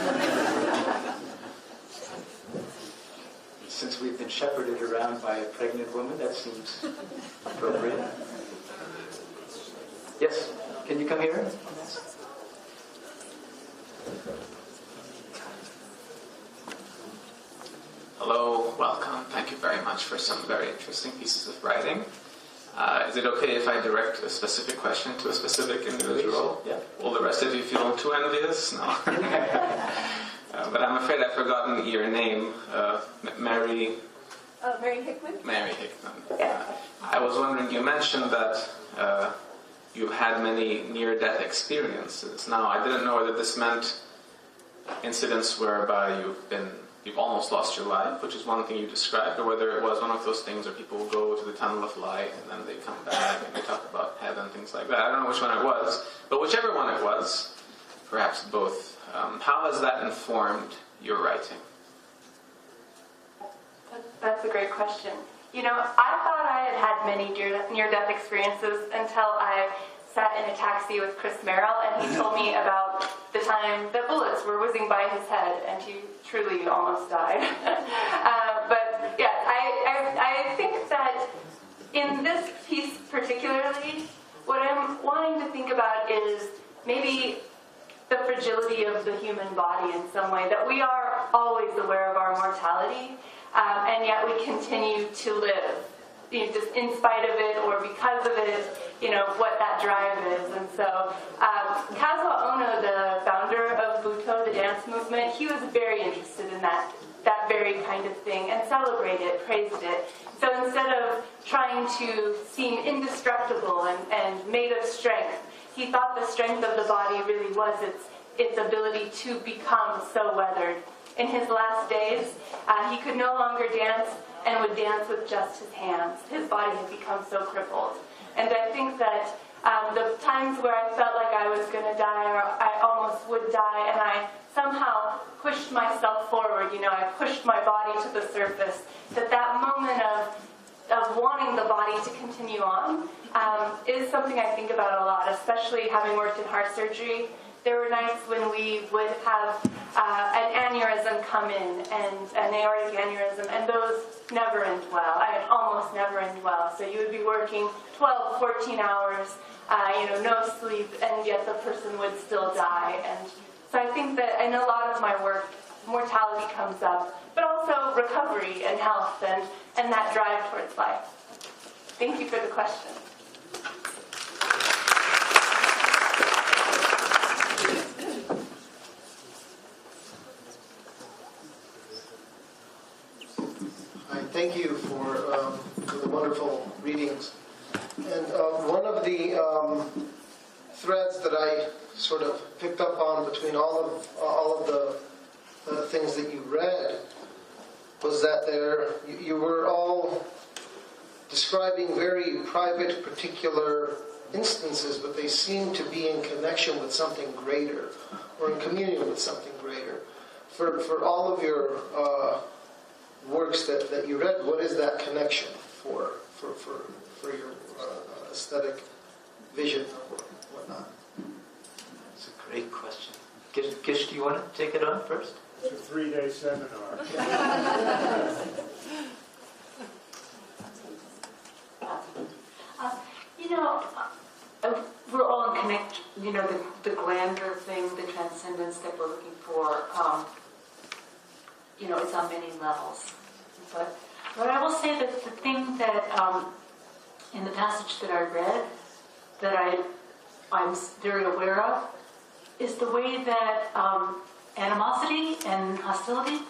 Since we've been shepherded around by a pregnant woman, that seems appropriate. Yes, can you come here? Hello, welcome. Thank you very much for some very interesting pieces of writing. Is it okay if I direct a specific question to a specific individual? Yeah. Will the rest of you feel too envious? No. But I'm afraid I've forgotten your name. Mary Hickman? Mary Hickman. I was wondering, you mentioned that you've had many near-death experiences. Now, I didn't know whether this meant incidents whereby you've almost lost your life, which is one thing you described, or whether it was one of those things where people go to the tunnel of light and then they come back and they talk about heaven, things like that. I don't know which one it was, but whichever one it was, perhaps both how has that informed your writing? That's a great question. You know, I thought I had had many near-death experiences until I sat in a taxi with Chris Merrill, and he told me about the time that bullets were whizzing by his head, and he truly almost died. But yeah, I think that in this piece particularly, what I'm wanting to think about is maybe the fragility of the human body in some way, that we are always aware of our mortality, and yet we continue to live, you know, just in spite of it or because of it, you know, what that drive is. And so Kazuo Ono, the founder of Buto, the dance movement, he was very interested in that very kind of thing and celebrated it, praised it. So instead of trying to seem indestructible and made of strength, he thought the strength of the body really was its ability to become so weathered. In his last days, he could no longer dance and would dance with just his hands. His body had become so crippled. And I think that the times where I felt like I was going to die or I almost would die, and I somehow pushed myself forward, you know, I pushed my body to the surface, that moment of wanting the body to continue on is something I think about a lot, especially having worked in heart surgery. There were nights when we would have an aneurysm come in, and an aortic aneurysm, and those never end well. I mean, almost never end well. So you would be working 12, 14 hours, you know, no sleep, and yet the person would still die. And so I think that in a lot of my work, mortality comes up, but also recovery and health and that drive towards life. Thank you for the question. Thank you for the wonderful readings. And one of the threads that I sort of picked up on between all of the things that you read was that you were all describing very private, particular instances, but they seem to be in connection with something greater, or in communion with something greater. For all of your works that you read, what is that connection for your aesthetic vision or whatnot? That's a great question. Gish, do you want to take it on first? It's a 3-day seminar. You know, we're all in connect. You know, the grander thing, the transcendence that we're looking for. You know, it's on many levels. But I will say that the thing that in the passage that I read that I'm very aware of is the way that animosity and hostility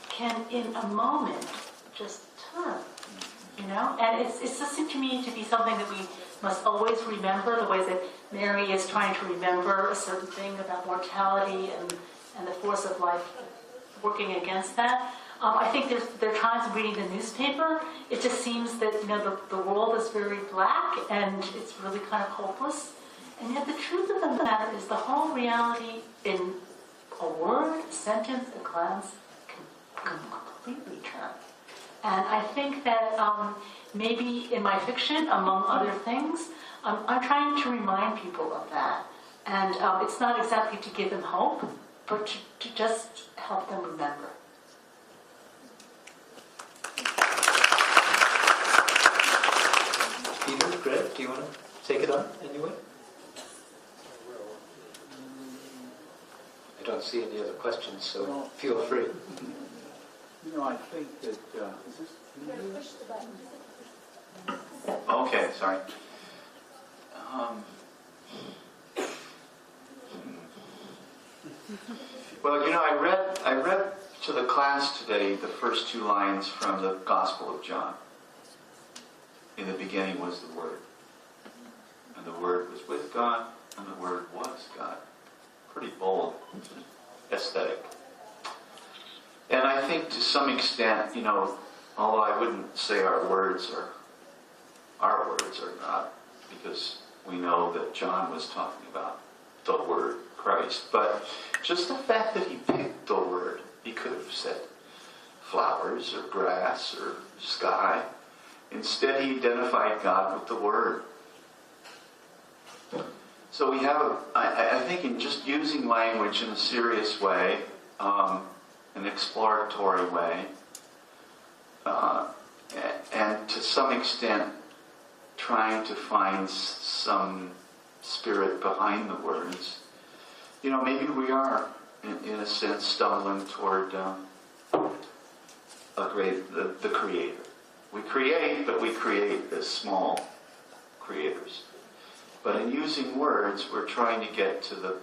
can, in a moment, just turn. You know, and it just seemed to me to be something that we must always remember. The way that Mary is trying to remember a certain thing about mortality and the force of life working against that. I think there are times reading the newspaper, it just seems that, you know, the world is very black and it's really kind of hopeless. And yet the truth of the matter is the whole reality in a word, a sentence, a glance can completely turn. And I think that maybe in my fiction, among other things, I'm trying to remind people of that. And it's not exactly to give them hope, but to just help them remember. Peter, Greg, do you want to take it on anyway? I don't see any other questions, so feel free. You know, I think that... Okay, sorry. Well, you know, I read to the class today the first 2 lines from the Gospel of John. In the beginning was the Word, and the Word was with God, and the Word was God. Pretty bold, aesthetic. And I think to some extent, you know, although I wouldn't say our words are not, because we know that John was talking about the Word Christ. But just the fact that he picked the word, he could have said flowers or grass or sky. Instead, he identified God with the word. So we have, I think, in just using language in a serious way, an exploratory way, and to some extent trying to find some spirit behind the words, maybe we are, in a sense, stumbling toward the Creator. We create, but we create as small creators. But in using words, we're trying to get to the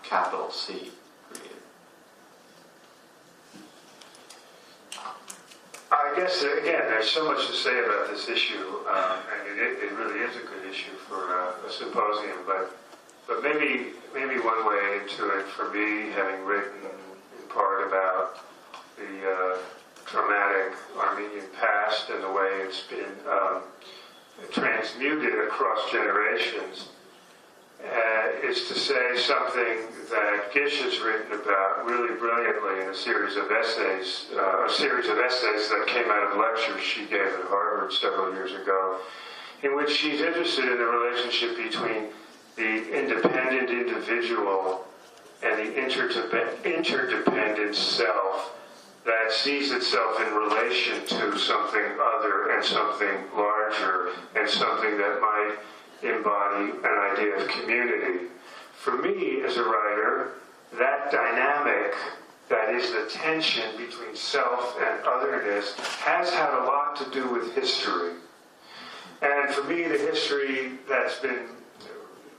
capital C, Creator. I guess, again, there's so much to say about this issue, and it really is a good issue for a symposium, but maybe one way into it for me, having written in part about the traumatic Armenian past and the way it's been transmuted across generations, is to say something that Gish has written about really brilliantly in a series of essays that came out of lectures she gave at Harvard several years ago, in which she's interested in the relationship between the independent individual and the interdependent self that sees itself in relation to something other and something larger and something that might embody an idea of community. For me, as a writer, that dynamic, that is the tension between self and otherness, has had a lot to do with history. And for me, the history that's been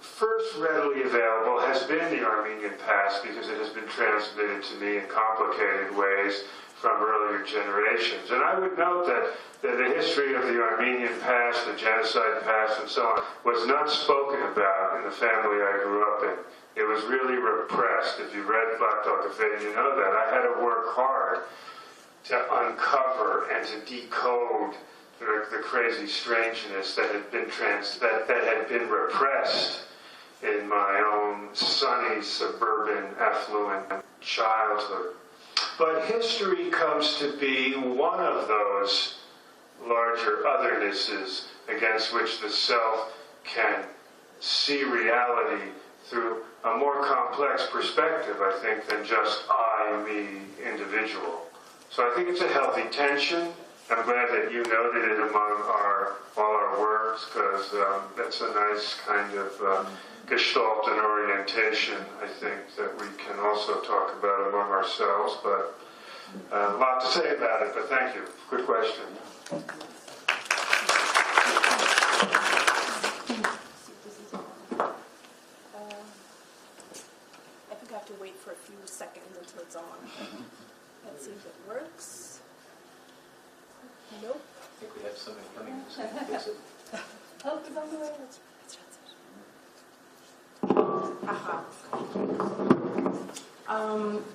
first readily available has been the Armenian past, because it has been transmitted to me in complicated ways from earlier generations. And I would note that the history of the Armenian past, the genocide past, and so on, was not spoken about in the family I grew up in. It was really repressed. If you read Black Dog Affair, you know that. I had to work hard to uncover and to decode the crazy strangeness that had been that had been repressed in my own sunny, suburban, affluent childhood. But history comes to be one of those larger othernesses against which the self can see reality through a more complex perspective, I think, than just I, me, individual. So I think it's a healthy tension. I'm glad that you noted it among all our works, because that's a nice kind of gestalt and orientation, I think, that we can also talk about among ourselves. But a lot to say about it, but thank you. Good question. I think I have to wait for a few seconds until it's on. Let's see if it works. Nope. I think we have somebody coming to fix it. Oh, it's on the way.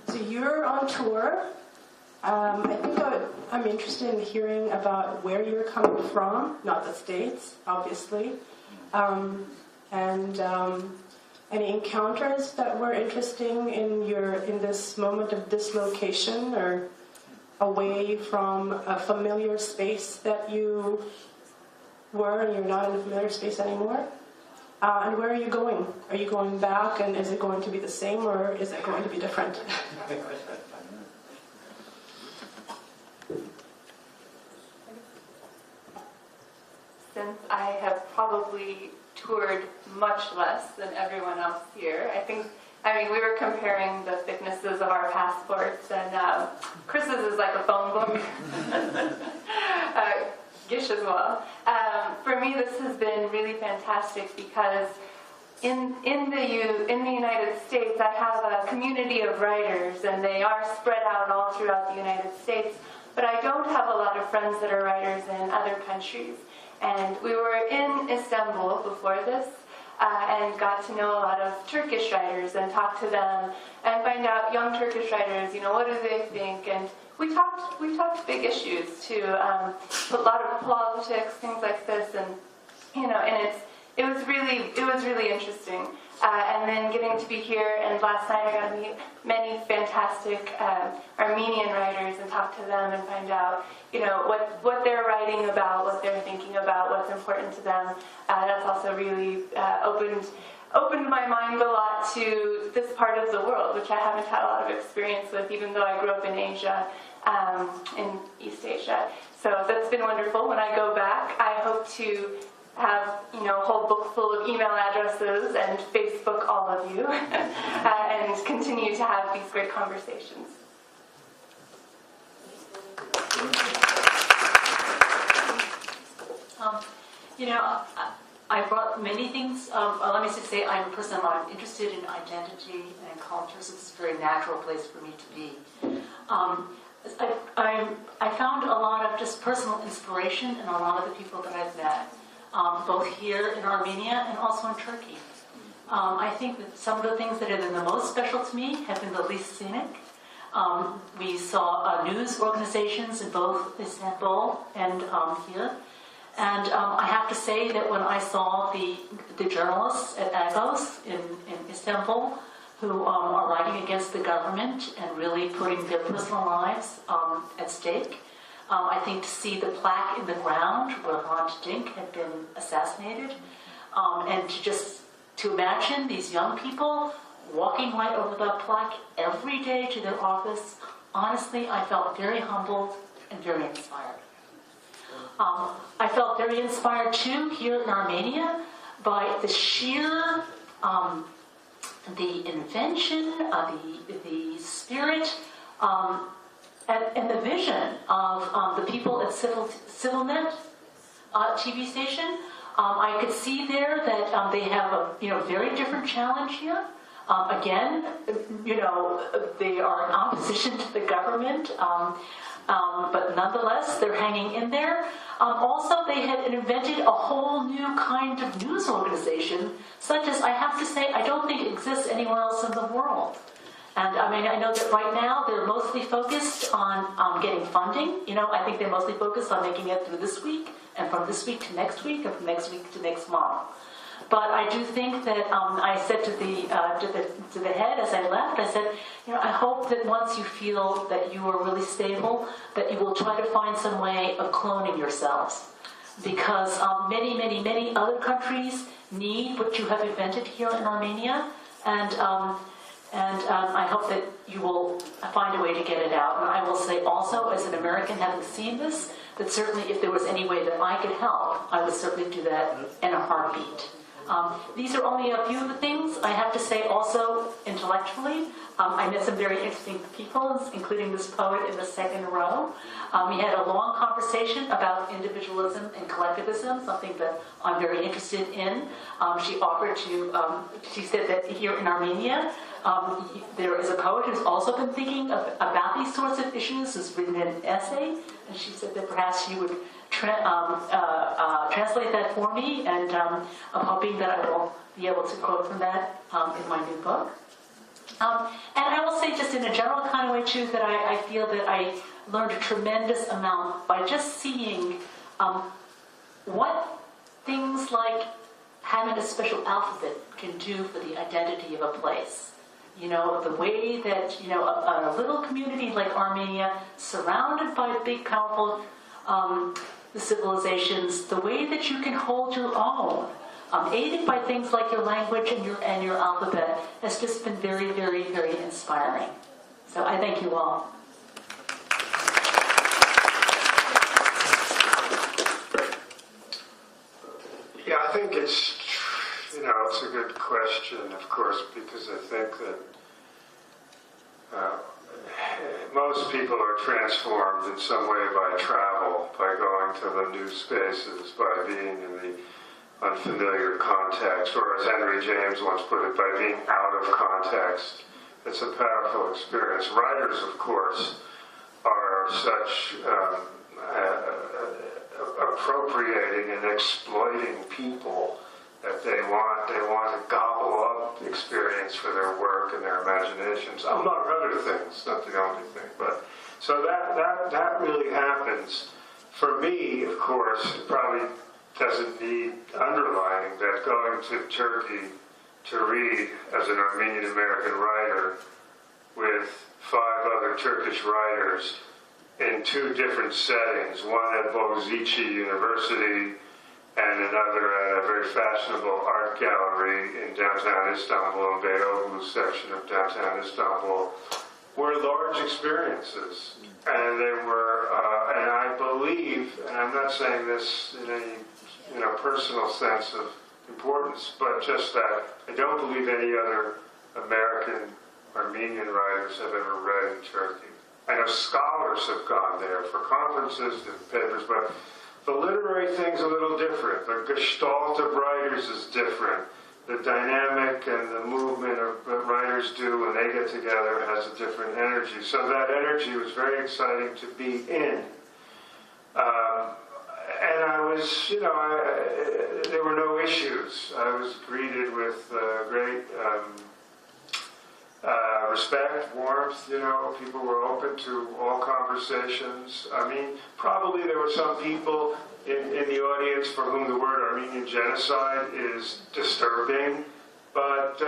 So you're on tour. I think I'm interested in hearing about where you're coming from, not the States, obviously, and any encounters that were interesting in this moment of dislocation or away from a familiar space that you were and you're not in a familiar space anymore. And where are you going? Are you going back, and is it going to be the same, or is it going to be different? Since I have probably toured much less than everyone else here, we were comparing the thicknesses of our passports, and Chris's is like a phone book. Gish as well. For me, this has been really fantastic because in the United States, I have a community of writers, and they are spread out all throughout the United States. But I don't have a lot of friends that are writers in other countries. And we were in Istanbul before this, and got to know a lot of Turkish writers and talk to them and find out, young Turkish writers, what do they think? And we talked big issues too, a lot of politics, things like this, and and it was really interesting. And then getting to be here, and last night I got to meet many fantastic Armenian writers and talk to them and find out, what they're writing about, what they're thinking about, what's important to them. That's also really opened my mind a lot to this part of the world, which I haven't had a lot of experience with, even though I grew up in Asia, in East Asia. So that's been wonderful. When I go back, I hope to have a whole book full of email addresses and Facebook all of you and continue to have these great conversations. I brought many things. Let me just say, I'm a person I'm interested in identity and culture, so it's a very natural place for me to be. I found a lot of just personal inspiration in a lot of the people that I've met, both here in Armenia and also in Turkey. I think that some of the things that have been the most special to me have been the least scenic. We saw news organizations in both Istanbul and here. And I have to say that when I saw the journalists at Agos in Istanbul, who are writing against the government and really putting their personal lives at stake, I think to see the plaque in the ground where Hrant Dink had been assassinated, and to imagine these young people walking right over the plaque every day to their office, honestly, I felt very humbled and very inspired. I felt very inspired too here in Armenia by the sheer, the invention, the spirit, and the vision of the people at ＳիվիլՆեթ TV station. I could see there that they have a very different challenge here. Again, they are in opposition to the government. But nonetheless, they're hanging in there. Also, they had invented a whole new kind of news organization, such as, I have to say, I don't think exists anywhere else in the world. And I know that right now they're mostly focused on getting funding. I think they're mostly focused on making it through this week, and from this week to next week, and from next week to next month. But I do think that I said to the head as I left, I said, I hope that once you feel that you are really stable, that you will try to find some way of cloning yourselves, because many, many, many other countries need what you have invented here in Armenia, and I hope that you will find a way to get it out. And I will say also, as an American having seen this, that certainly if there was any way that I could help, I would certainly do that in a heartbeat. These are only a few of the things. I have to say also, intellectually, I met some very interesting people, including this poet in the second row. We had a long conversation about individualism and collectivism, something that I'm very interested in. She said that here in Armenia, there is a poet who's also been thinking about these sorts of issues, who's written an essay, and she said that perhaps she would translate that for me, and I'm hoping that I will be able to quote from that in my new book. And I will say, just in a general kind of way too, that I feel that I learned a tremendous amount by just seeing what things like having a special alphabet can do for the identity of a place. The way that, a little community like Armenia, surrounded by big, powerful civilizations, the way that you can hold your own, aided by things like your language and your alphabet, has just been very, very, very inspiring. So I thank you all. Yeah, I think it's a good question, of course, because I think that most people are transformed in some way by travel, by going to the new spaces, by being in the unfamiliar context, or as Henry James once put it, by being out of context. It's a powerful experience. Writers, of course, are such appropriating and exploiting people that they want to gobble up experience for their work and their imaginations, among other things, not the only thing. But so that really happens. For me, of course, probably doesn't need underlining that going to Turkey to read as an Armenian American writer with 5 other Turkish writers in 2 different settings, one at Boğaziçi University and another at a very fashionable art gallery in downtown Istanbul, in Beyoğlu section of downtown Istanbul, were large experiences. And they were, and I believe, and I'm not saying this in any personal sense of importance, but just that I don't believe any other American Armenian writers have ever read in Turkey. I know scholars have gone there for conferences and papers, but the literary thing's a little different. The gestalt of writers is different. The dynamic and the movement of what writers do when they get together has a different energy. So that energy was very exciting to be in. And I was, there were no issues. I was greeted with great respect, warmth, people were open to all conversations. I mean, probably there were some people in the audience for whom the word Armenian genocide is disturbing, but,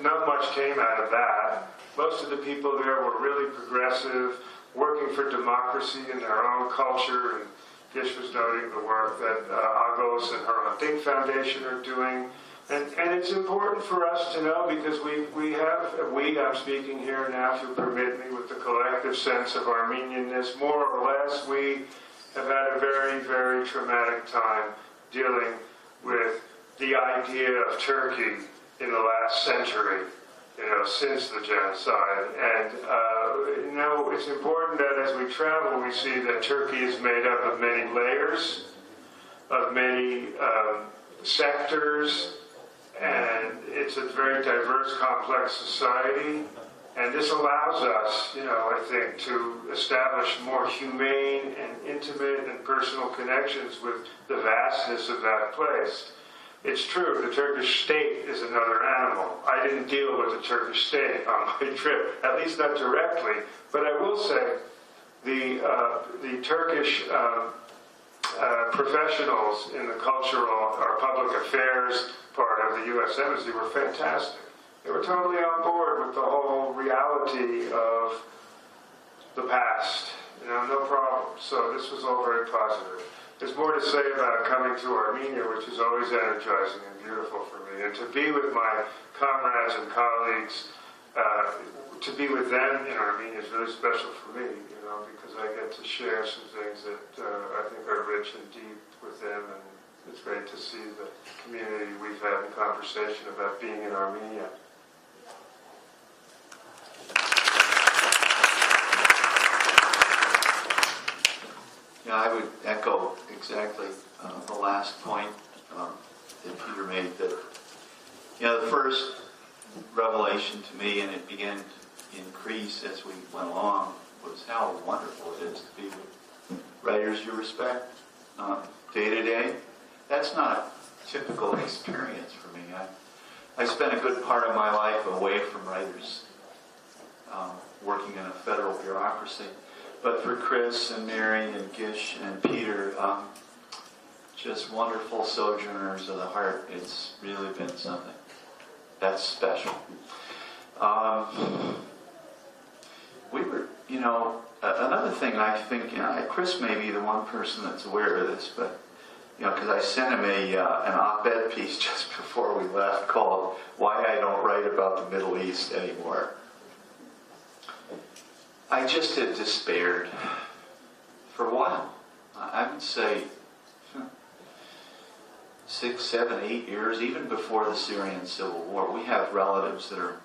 not much came out of that. Most of the people there were really progressive, working for democracy in their own culture, and Gish was noting the work that Agos and her Think Foundation are doing. And it's important for us to know because I'm speaking here now, if you'll permit me, with the collective sense of Armenianness, more or less, we have had a very, very traumatic time dealing with the idea of Turkey in the last century, since the genocide. And, it's important that as we travel, we see that Turkey is made up of many layers, of many sectors, and it's a very diverse, complex society. And this allows us, I think, to establish more humane and intimate and personal connections with the vastness of that place. It's true, the Turkish state is another animal. I didn't deal with the Turkish state on my trip, at least not directly. But I will say the Turkish professionals in the cultural or public affairs part of the U.S. Embassy were fantastic. They were totally on board with the whole reality of the past. No problem. So this was all very positive. There's more to say about coming to Armenia, which is always energizing and beautiful for me. And to be with my comrades and colleagues, to be with them in Armenia is really special for me, because I get to share some things that I think are rich and deep with them. And it's great to see the community we've had in conversation about being in Armenia. Yeah, I would echo exactly the last point that Peter made, that, the first revelation to me, and it began to increase as we went along, was how wonderful it is to be with writers you respect day to day. That's not a typical experience for me. I spent a good part of my life away from writers, working in a federal bureaucracy. But for Chris and Mary and Gish and Peter, just wonderful sojourners of the heart, it's really been something. That's special. We were, another thing I think, Chris may be the one person that's aware of this, but, because I sent him an op-ed piece just before we left called "Why I Don't Write About the Middle East Anymore." I just had despaired for a while. I would say 6, 7, 8 years, even before the Syrian civil war. We have relatives that are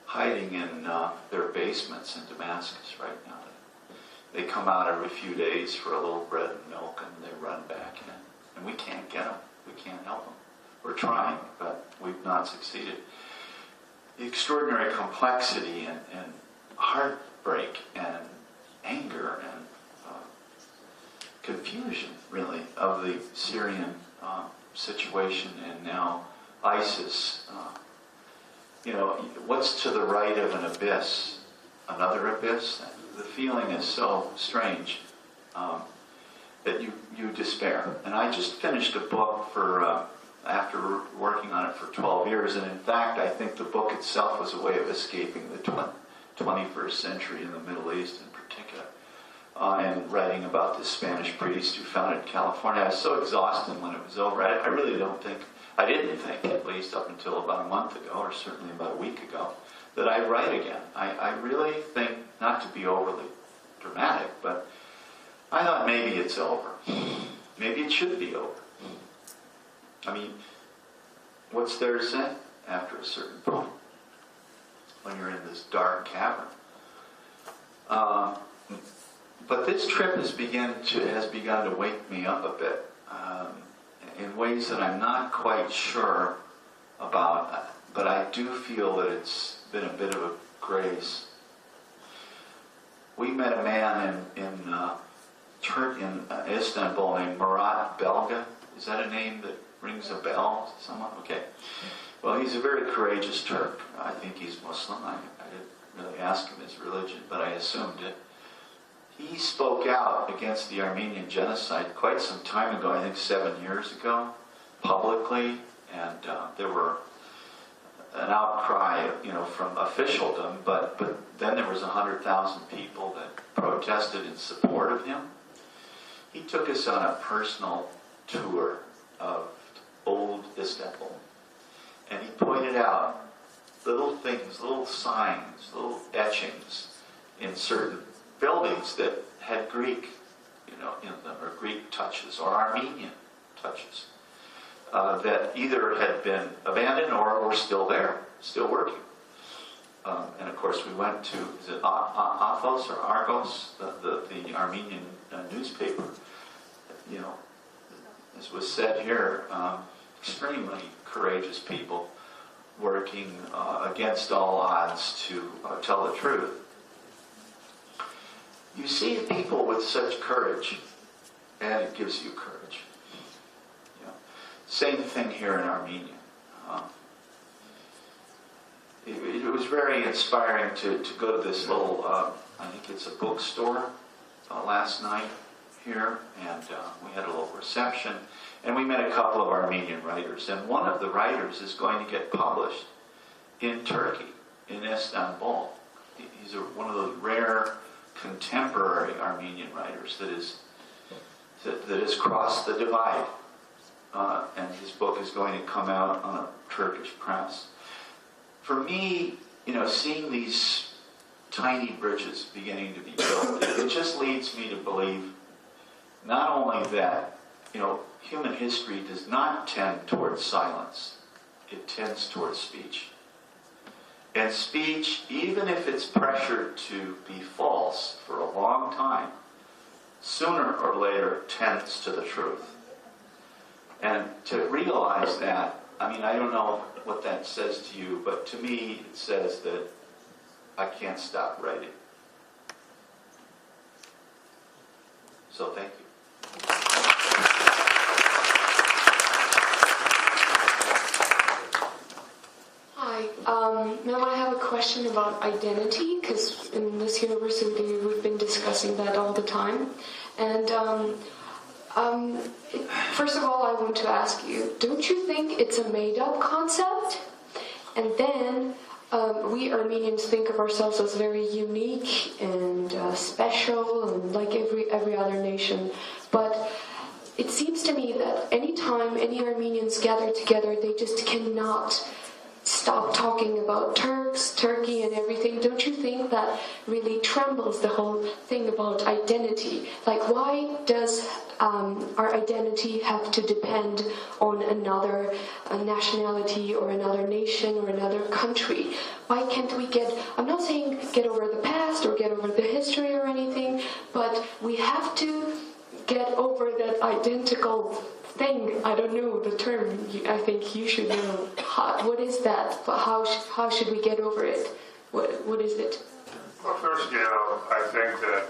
hiding in their basements in Damascus right now. They come out every few days for a little bread and milk, and they run back in. And we can't get them. We can't help them. We're trying, but we've not succeeded. The extraordinary complexity and heartbreak and anger and confusion, really, of the Syrian situation, and now ISIS. What's to the right of an abyss? Another abyss? The feeling is so strange. that you despair. And I just finished a book for after working on it for 12 years, and in fact, I think the book itself was a way of escaping the 21st century in the Middle East in particular, and writing about this Spanish priest who founded California. I was so exhausted when it was over. I really didn't think, at least up until about a month ago, or certainly about a week ago, that I'd write again. I really think, not to be overly dramatic, but I thought maybe it's over. Maybe it should be over. I mean, what's there to say after a certain point when you're in this dark cavern? But this trip has begun to wake me up a bit in ways that I'm not quite sure about, but I do feel that it's been a bit of a grace. We met a man in Istanbul named Murat Belga. Is that a name that rings a bell to someone? Okay. Well, he's a very courageous Turk. I think he's Muslim. I didn't really ask him his religion, but I assumed it. He spoke out against the Armenian genocide quite some time ago, I think 7 years ago, publicly, and there were an outcry, from officialdom, but then there was 100,000 people that protested in support of him. He took us on a personal tour of old Istanbul, and he pointed out little things, little signs, little etchings in certain buildings that had Greek, in them, or Greek touches, or Armenian touches, that either had been abandoned or were still there, still working. And of course, we went to, is it Athos or Argos, the Armenian newspaper. As was said here, extremely courageous people working against all odds to tell the truth. You see people with such courage, and it gives you courage. Same thing here in Armenia. It was very inspiring to go to this little, I think it's a bookstore, last night here, and we had a little reception, and we met a couple of Armenian writers, and one of the writers is going to get published in Turkey, in Istanbul. He's one of those rare contemporary Armenian writers that has crossed the divide, and his book is going to come out on a Turkish press. For me, seeing these tiny bridges beginning to be built, it just leads me to believe not only that, human history does not tend towards silence, it tends towards speech. And speech, even if it's pressured to be false for a long time, sooner or later tends to the truth. And to realize that, I don't know what that says to you, but to me it says that I can't stop writing. So thank you. Hi. Ma'am, I have a question about identity, because in this university we've been discussing that all the time. And first of all, I want to ask you, don't you think it's a made-up concept? And then we Armenians think of ourselves as very unique and special, and like every other nation. But it seems to me that anytime any Armenians gather together, they just cannot stop talking about Turks, Turkey, and everything. Don't you think that really trembles the whole thing about identity? Like, why does our identity have to depend on another nationality or another nation or another country? Why can't we I'm not saying get over the past or get over the history or anything, but we have to get over that identical thing. I don't know the term. I think you should know. What is that? How should we get over it? What is it? Well, first, I think that,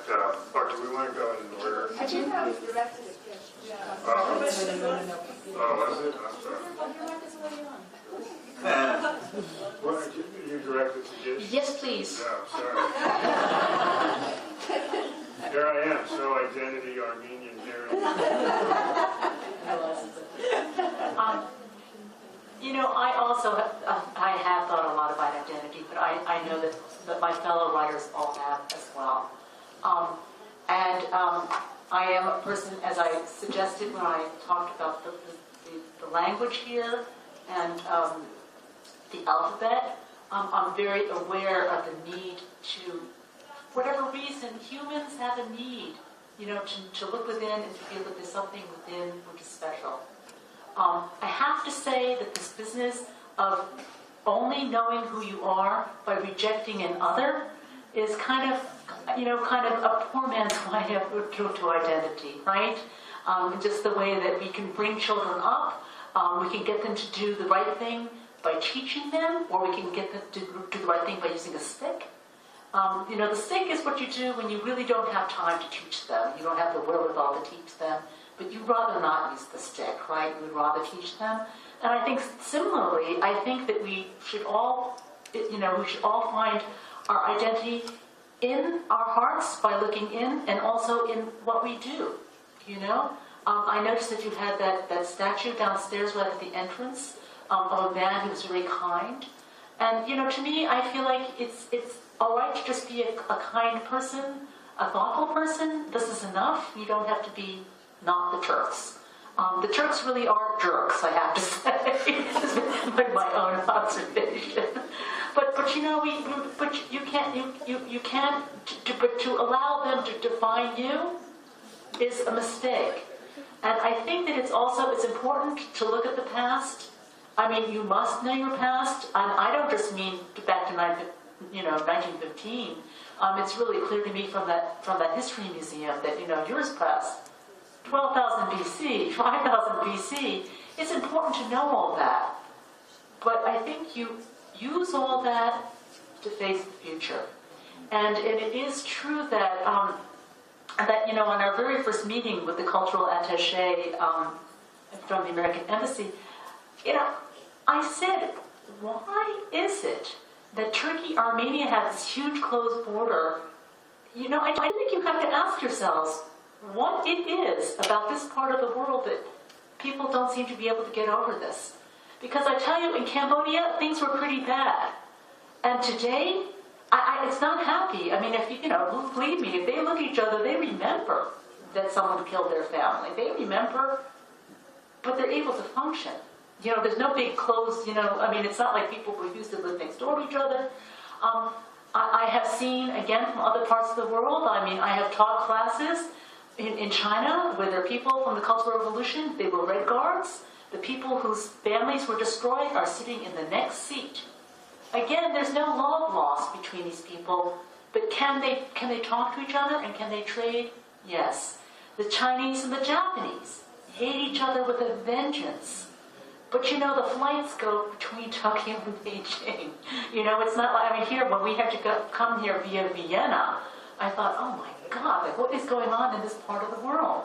or do we want to go in order? I do have it directed at Gish. Yeah. Oh, was it? I'm sorry. What, you directed to Gish? Yes, please. No, sorry. Here I am, so identity Armenian here in I have thought a lot about identity, but I know that my fellow writers all have as well. I am a person, as I suggested when I talked about the language here and the alphabet, I'm very aware of the need to, for whatever reason, humans have a need, to look within and to feel that there's something within which is special. I have to say that this business of only knowing who you are by rejecting an other is kind of a poor man's way to identity, right? Just the way that we can bring children up, we can get them to do the right thing by teaching them, or we can get them to do the right thing by using a stick. The stick is what you do when you really don't have time to teach them. You don't have the wherewithal to teach them, but you'd rather not use the stick, right? You'd rather teach them. And I think similarly, I think that we should all find our identity in our hearts by looking in, and also in what we do. I noticed that you had that statue downstairs right at the entrance of a man who was very kind. And to me, I feel like it's all right to just be a kind person, a thoughtful person. This is enough. You don't have to be not the Turks. The Turks really are jerks, I have to say. Like my own observation. But to allow them to define you is a mistake. And I think that it's important to look at the past. I mean, you must know your past, and I don't just mean back to 1915. It's really clear to me from that history museum that yours past 12,000 BC, 5,000 BC. It's important to know all that, but I think you use all that to face the future. And it is true that on our very first meeting with the cultural attaché from the American Embassy, I said, why is it that Turkey, Armenia has this huge closed border? I think you have to ask yourselves what it is about this part of the world that people don't seem to be able to get over this. Because I tell you, in Cambodia, things were pretty bad. And today, it's not happy. I mean, believe me, if they look at each other, they remember that someone killed their family. They remember, but they're able to function. There's no big closed, it's not like people who used to live next door to each other. I have seen, again, from other parts of the world, I have taught classes in China where there are people from the Cultural Revolution. They were Red Guards. The people whose families were destroyed are sitting in the next seat. Again, there's no love lost between these people, but can they talk to each other and can they trade? Yes. The Chinese and the Japanese hate each other with a vengeance. But the flights go between Tokyo and Beijing. It's not like, here, when we had to come here via Vienna, I thought, oh my God, what is going on in this part of the world?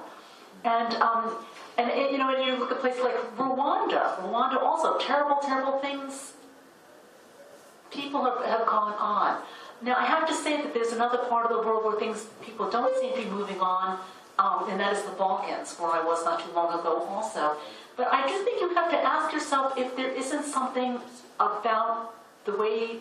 And you look at places like Rwanda. Rwanda also, terrible, terrible things. People have gone on. Now, I have to say that there's another part of the world where people don't seem to be moving on, and that is the Balkans, where I was not too long ago also. But I do think you have to ask yourself if there isn't something about the way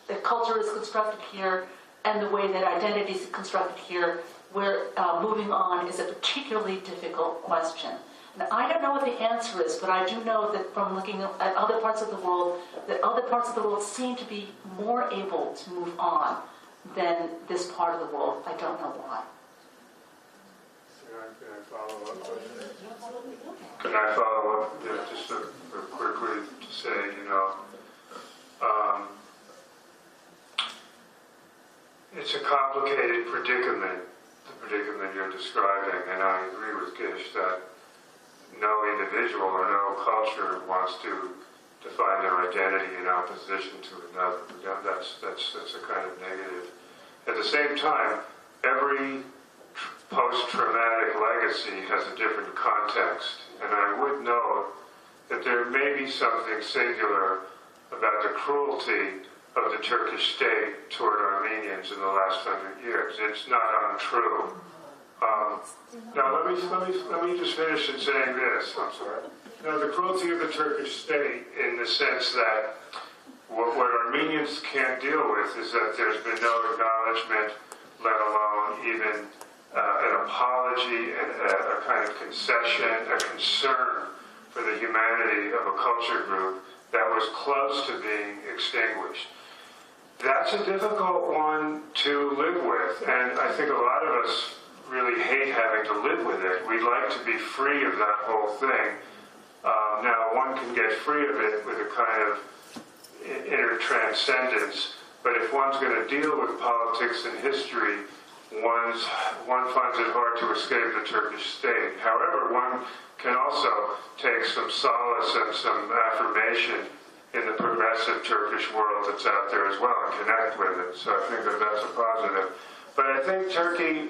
that culture is constructed here and the way that identity is constructed here where moving on is a particularly difficult question. And I don't know what the answer is, but I do know that from looking at other parts of the world, that other parts of the world seem to be more able to move on than this part of the world. I don't know why. Can I follow up just quickly to say, it's a complicated predicament, the predicament you're describing, and I agree with Gish that no individual or no culture wants to define their identity in opposition to another. That's a kind of negative. At the same time, every post-traumatic legacy has a different context, and I would note that there may be something singular about the cruelty of the Turkish state toward Armenians in the last 100 years. It's not untrue. Now, let me just finish in saying this. I'm sorry. Now, the cruelty of the Turkish state, in the sense that what Armenians can't deal with is that there's been no acknowledgement, let alone even an apology and a kind of concession, a concern for the humanity of a culture group that was close to being extinguished. That's a difficult one to live with, and I think a lot of us really hate having to live with it. We'd like to be free of that whole thing. Now, one can get free of it with a kind of inner transcendence, but if one's going to deal with politics and history, one finds it hard to escape the Turkish state. However, one can also take some solace and some affirmation in the progressive Turkish world that's out there as well and connect with it. So I think that that's a positive. But I think Turkey,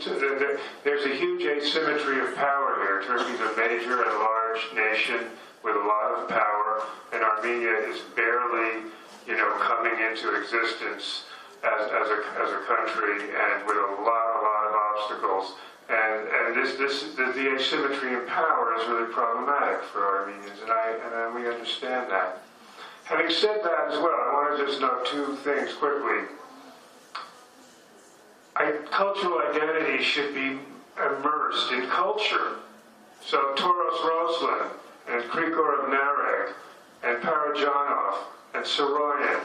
there's a huge asymmetry of power here. Turkey's a major and large nation with a lot of power, and Armenia is barely, coming into existence as a country, and with a lot of obstacles. And the asymmetry in power is really problematic for Armenians, and we understand that. Having said that as well, I want to just note two things quickly. Cultural identity should be immersed in culture. So Toros Roslin and Krikor of Narek and Parajanov and Soroyan,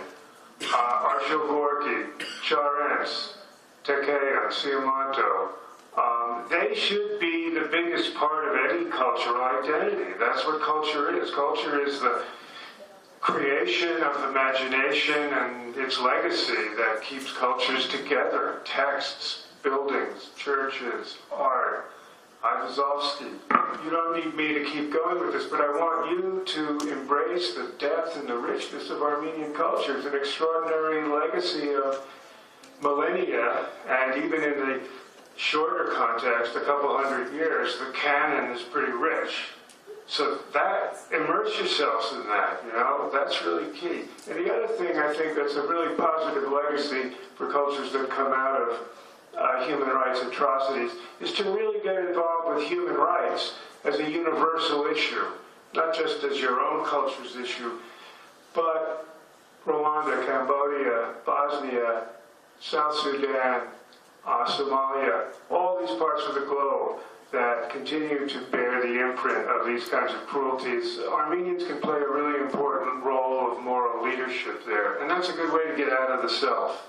Arshil Gorky, Charents, Tekeyan, Siamanto, they should be the biggest part of any cultural identity. That's what culture is. Culture is the creation of imagination and its legacy that keeps cultures together. Texts, buildings, churches, art, Ivazovsky. You don't need me to keep going with this, but I want you to embrace the depth and the richness of Armenian culture. It's an extraordinary legacy of millennia, and even in the shorter context, a couple hundred years, the canon is pretty rich. So that, immerse yourselves in that, that's really key. And the other thing I think that's a really positive legacy for cultures that come out of human rights atrocities is to really get involved with human rights as a universal issue, not just as your own culture's issue, but Rwanda, Cambodia, Bosnia, South Sudan, Somalia, all these parts of the globe that continue to bear the imprint of these kinds of cruelties. Armenians can play a really important role of moral leadership there, and that's a good way to get out of the self.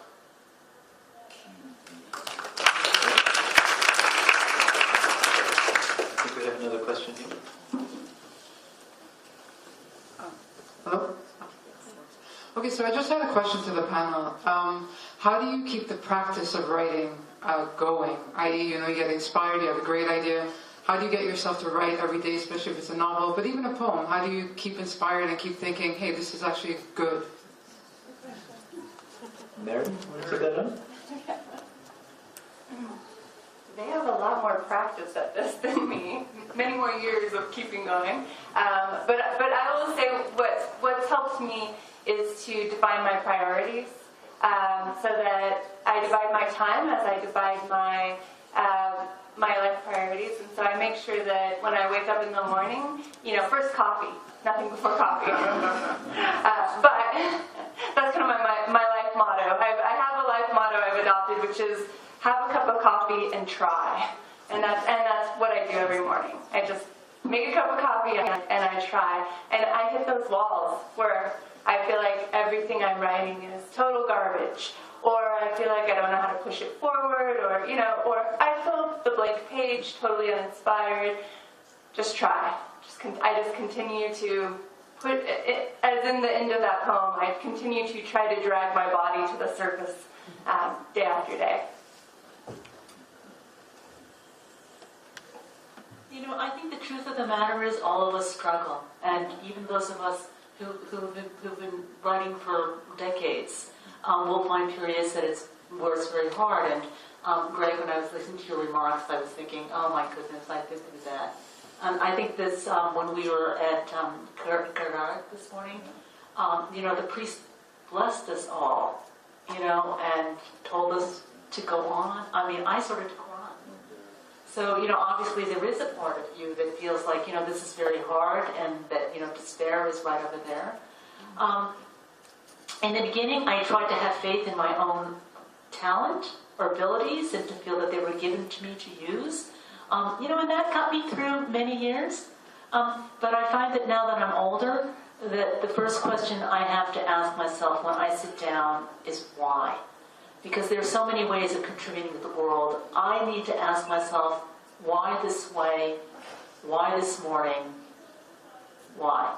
I think we have another question here. Hello? Okay, so I just had a question to the panel. How do you keep the practice of writing going? I.e., you get inspired, you have a great idea. How do you get yourself to write every day, especially if it's a novel, but even a poem? How do you keep inspired and keep thinking, hey, this is actually good? Mary, want to take that on? They have a lot more practice at this than me. Many more years of keeping going. But I will say what's helped me is to define my priorities, so that I divide my time as I divide my life priorities. And so I make sure that when I wake up in the morning, first coffee, nothing before coffee. But that's kind of my life motto. I have a life motto I've adopted, which is have a cup of coffee and try. And that's what I do every morning. I just make a cup of coffee and I try. And I hit those walls where I feel like everything I'm writing is total garbage, or I feel like I don't know how to push it forward, or I feel the blank page, totally uninspired. Just try. I just continue to put it, as in the end of that poem, I continue to try to drag my body to the surface day after day. I think the truth of the matter is all of us struggle, and even those of us who've been writing for decades will find periods where it's very hard. And Greg, when I was listening to your remarks, I was thinking, oh my goodness, I've been through that. And I think this, when we were at Kırık this morning, the priest blessed us all, and told us to go on. I mean, I started to cry. So, obviously there is a part of you that feels like, this is very hard and that, despair is right over there. In the beginning, I tried to have faith in my own talent or abilities and to feel that they were given to me to use. And that got me through many years. But I find that now that I'm older, that the first question I have to ask myself when I sit down is why? Because there are so many ways of contributing to the world. I need to ask myself, why this way? Why this morning? Why?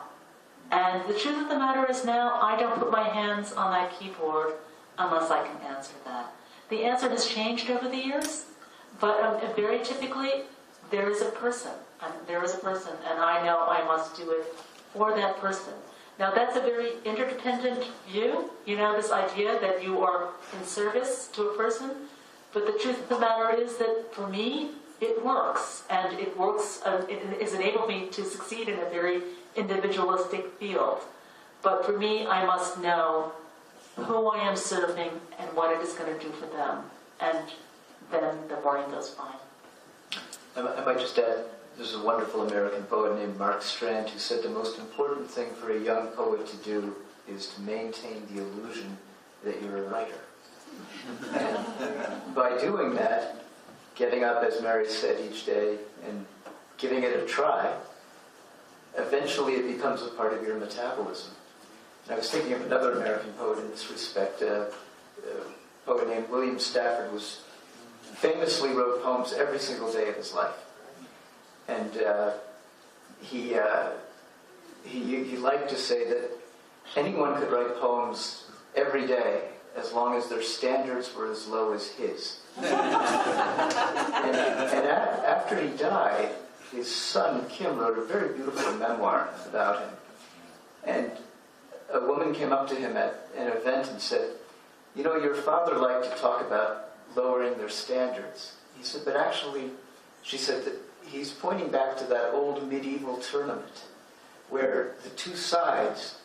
And the truth of the matter is now, I don't put my hands on that keyboard unless I can answer that. The answer has changed over the years, but very typically, there is a person. And I know I must do it for that person. Now, that's a very interdependent view, this idea that you are in service to a person. But the truth of the matter is that for me, it works. And it works, it has enabled me to succeed in a very individualistic field. But for me, I must know who I am serving and what it is going to do for them. And then the morning goes fine. I might just add, there's a wonderful American poet named Mark Strand who said the most important thing for a young poet to do is to maintain the illusion that you're a writer. And by doing that, getting up, as Mary said, each day and giving it a try, eventually it becomes a part of your metabolism. And I was thinking of another American poet in this respect, a poet named William Stafford, was famously wrote poems every single day of his life. And he liked to say that anyone could write poems every day as long as their standards were as low as his. and after he died, his son Kim wrote a very beautiful memoir about him. And a woman came up to him at an event and said, your father liked to talk about lowering their standards. He said, but actually, she said that he's pointing back to that old medieval tournament where the two sides,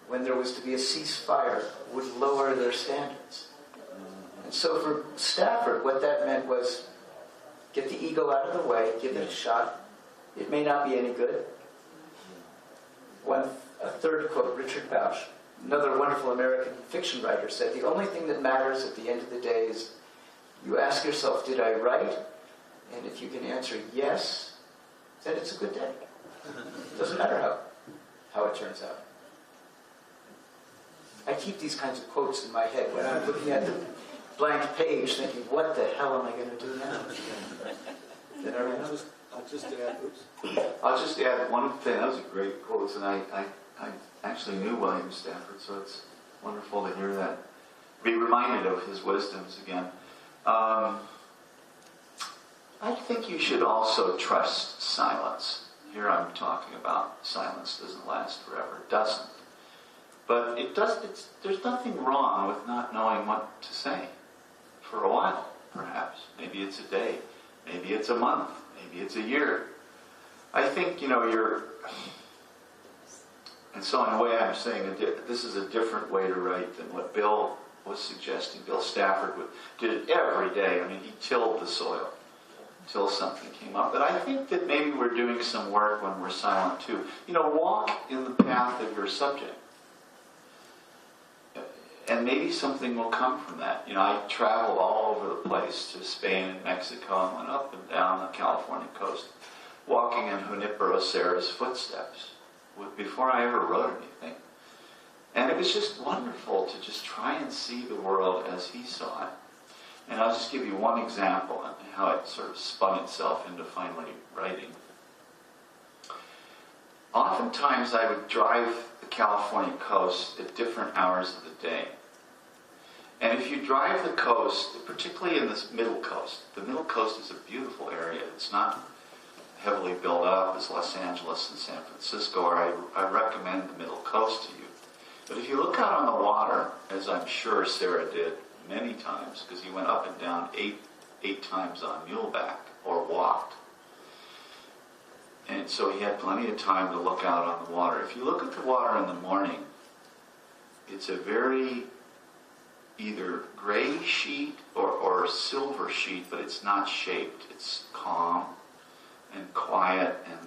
when there was to be a ceasefire, would lower their standards. And so for Stafford, what that meant was get the ego out of the way, give it a shot. It may not be any good. A third quote, Richard Bausch, another wonderful American fiction writer, said, the only thing that matters at the end of the day is you ask yourself, did I write? And if you can answer yes, then it's a good day. It doesn't matter how it turns out. I keep these kinds of quotes in my head when I'm looking at the blank page thinking, what the hell am I going to do now? I'll just add one thing. That was a great quote, and I actually knew William Stafford, so it's wonderful to hear that. Be reminded of his wisdoms again. I think you should also trust silence. Here I'm talking about silence doesn't last forever. It doesn't. But there's nothing wrong with not knowing what to say for a while, perhaps. Maybe it's a day. Maybe it's a month. Maybe it's a year. I think, and so in a way I'm saying this is a different way to write than what Bill was suggesting. Bill Stafford did it every day. I mean, he tilled the soil until something came up. But I think that maybe we're doing some work when we're silent too. Walk in the path of your subject. And maybe something will come from that. I traveled all over the place to Spain and Mexico and went up and down the California coast, walking in Junipero Serra's footsteps before I ever wrote anything. And it was just wonderful to just try and see the world as he saw it. And I'll just give you one example of how it sort of spun itself into finally writing. Oftentimes I would drive the California coast at different hours of the day. And if you drive the coast, particularly in this middle coast, the middle coast is a beautiful area. It's not heavily built up as Los Angeles and San Francisco, or I recommend the middle coast to you. But if you look out on the water, as I'm sure Sarah did many times, because he went up and down eight times on muleback, or walked. And so he had plenty of time to look out on the water. If you look at the water in the morning, it's a very either gray sheet or silver sheet, but it's not shaped. It's calm and quiet and,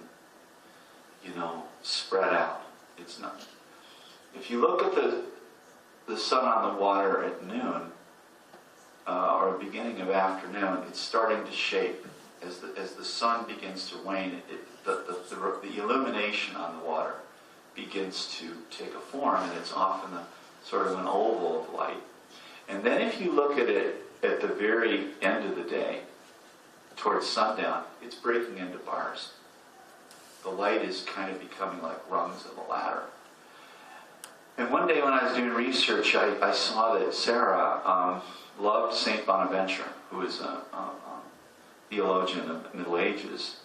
spread out. It's not. If you look at the sun on the water at noon, or beginning of afternoon, it's starting to shape. As the sun begins to wane, the illumination on the water begins to take a form, and it's often sort of an oval of light. And then if you look at it at the very end of the day, towards sundown, it's breaking into bars. The light is kind of becoming like rungs of a ladder. And one day when I was doing research, I saw that Sarah loved St. Bonaventure, who is a theologian of the Middle Ages,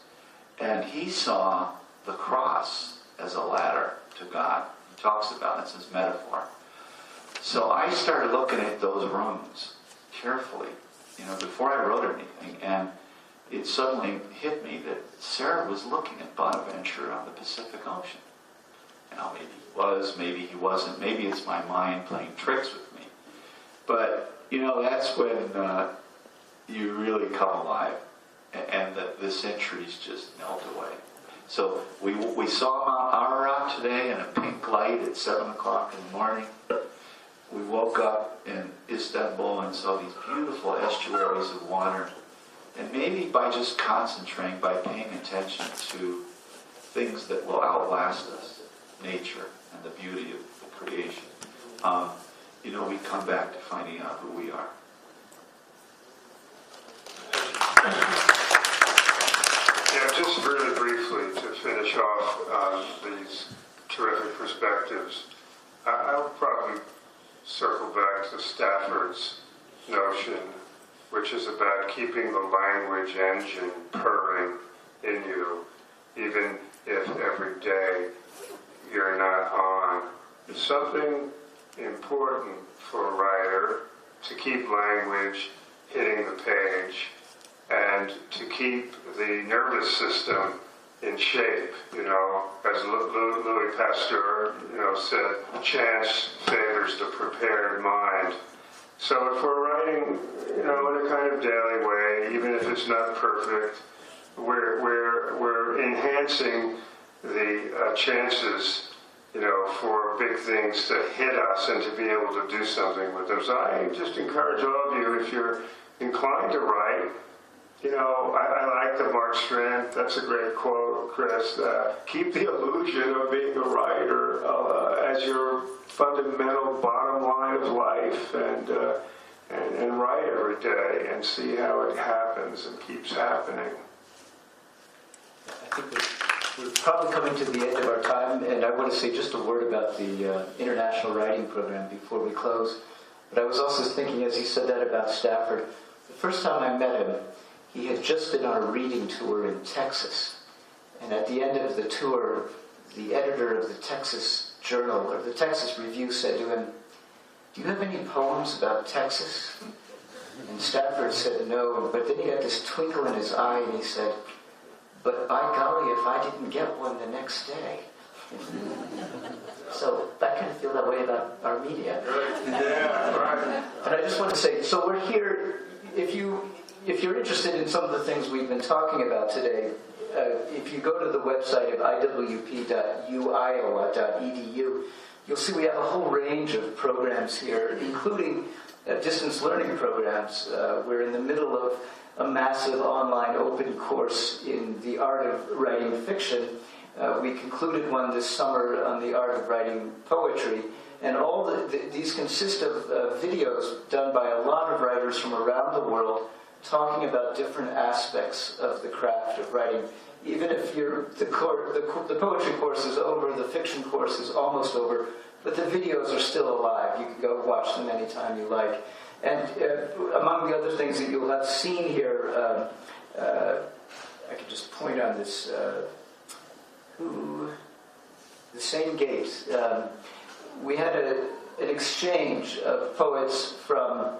and he saw the cross as a ladder to God. He talks about it as his metaphor. So I started looking at those rungs carefully, before I wrote anything, and it suddenly hit me that Sarah was looking at Bonaventure on the Pacific Ocean. Maybe he was, maybe he wasn't, maybe it's my mind playing tricks with me. But, that's when you really come alive, and the centuries just melt away. So we saw Mount Ararat today in a pink light at 7 o'clock in the morning. We woke up in Istanbul and saw these beautiful estuaries of water. And maybe by just concentrating, by paying attention to things that will outlast us, nature and the beauty of the creation, we come back to finding out who we are. Yeah, just really briefly to finish off these terrific perspectives, I'll probably circle back to Stafford's notion, which is about keeping the language engine purring in you, even if every day you're not on. It's something important for a writer to keep language hitting the page and to keep the nervous system in shape, as Louis Pasteur, said, chance favors the prepared mind. So if we're writing, in a kind of daily way, even if it's not perfect, we're enhancing the chances, for big things to hit us and to be able to do something with them. So I just encourage all of you, if you're inclined to write, I like the Mark Strand. That's a great quote, Chris. Keep the illusion of being a writer as your fundamental bottom line of life, and write every day and see how it happens and keeps happening. I think we're probably coming to the end of our time, and I want to say just a word about the International Writing Program before we close. But I was also thinking, as he said that about Stafford, the first time I met him, he had just been on a reading tour in Texas. And at the end of the tour, the editor of the Texas Journal, or the Texas Review, said to him, "Do you have any poems about Texas?" And Stafford said no, but then he had this twinkle in his eye and he said, "But by golly, if I didn't get one the next day." So I kind of feel that way about Armenia. Yeah, right. And I just want to say, so we're here, if you're interested in some of the things we've been talking about today, if you go to the website of iwp.uiowa.edu, you'll see we have a whole range of programs here, including distance learning programs. We're in the middle of a massive online open course in the art of writing fiction. We concluded one this summer on the art of writing poetry. And all these consist of videos done by a lot of writers from around the world talking about different aspects of the craft of writing. Even if the poetry course is over, the fiction course is almost over, but the videos are still alive. You can go watch them anytime you like. And among the other things that you'll have seen here, I could just point on this, the same gate. We had an exchange of poets from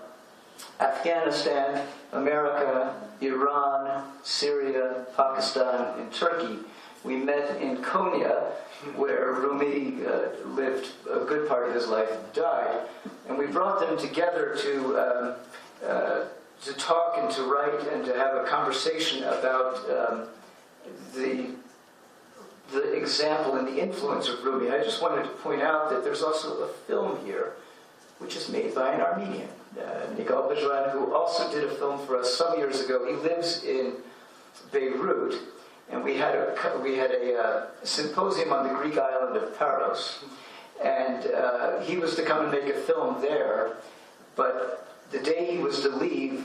Afghanistan, America, Iran, Syria, Pakistan, and Turkey, We met in Konya, where Rumi lived a good part of his life and died. And we brought them together to talk and to write and to have a conversation about the example and the influence of Rumi. I just wanted to point out that there's also a film here, which is made by an Armenian, Nigal Bajran, who also did a film for us some years ago. He lives in Beirut, and we had a symposium on the Greek island of Paros, and he was to come and make a film there, but the day he was to leave,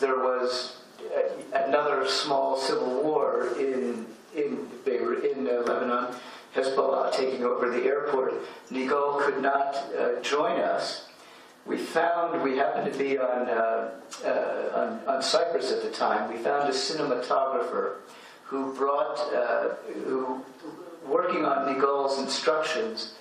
there was another small civil war in Beirut, in Lebanon, Hezbollah taking over the airport. Nigal could not join us. We happened to be on Cyprus at the time. We found a cinematographer who working on Nigal's instructions,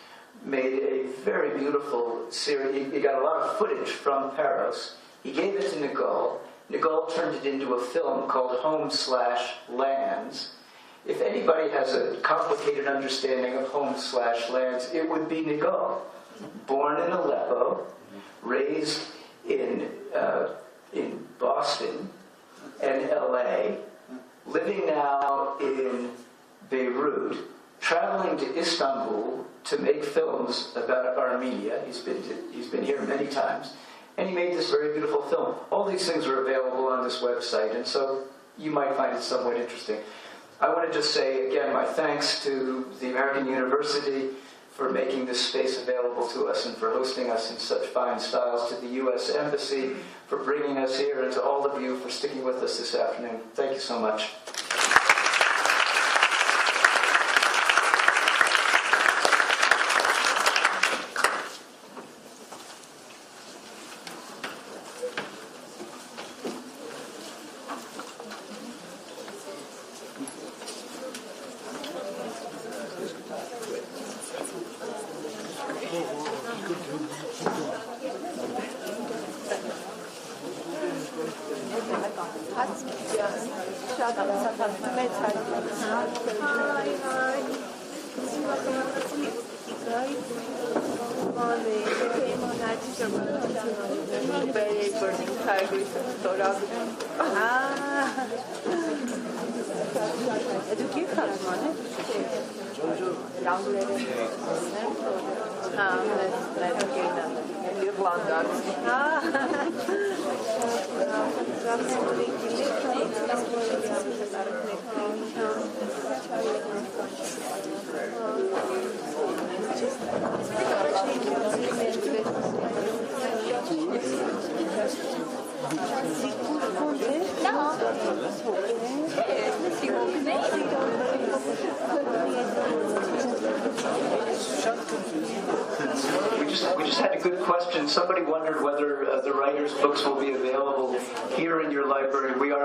made a very beautiful series. He got a lot of footage from Paros. He gave it to Nigal. Nigal turned it into a film called Home/Lands. If anybody has a complicated understanding of Home/Lands, it would be Nigal. Born in Aleppo, raised in Boston and LA, living now in Beirut, traveling to Istanbul to make films about Armenia. He's been here many times, and he made this very beautiful film. All these things are available on this website, and so you might find it somewhat interesting. I want to just say again my thanks to the American University for making this space available to us and for hosting us in such fine styles, to the U.S. Embassy for bringing us here, and to all of you for sticking with us this afternoon. Thank you so much. We just had a good question. Somebody wondered whether the writer's books will be available here in your library. We are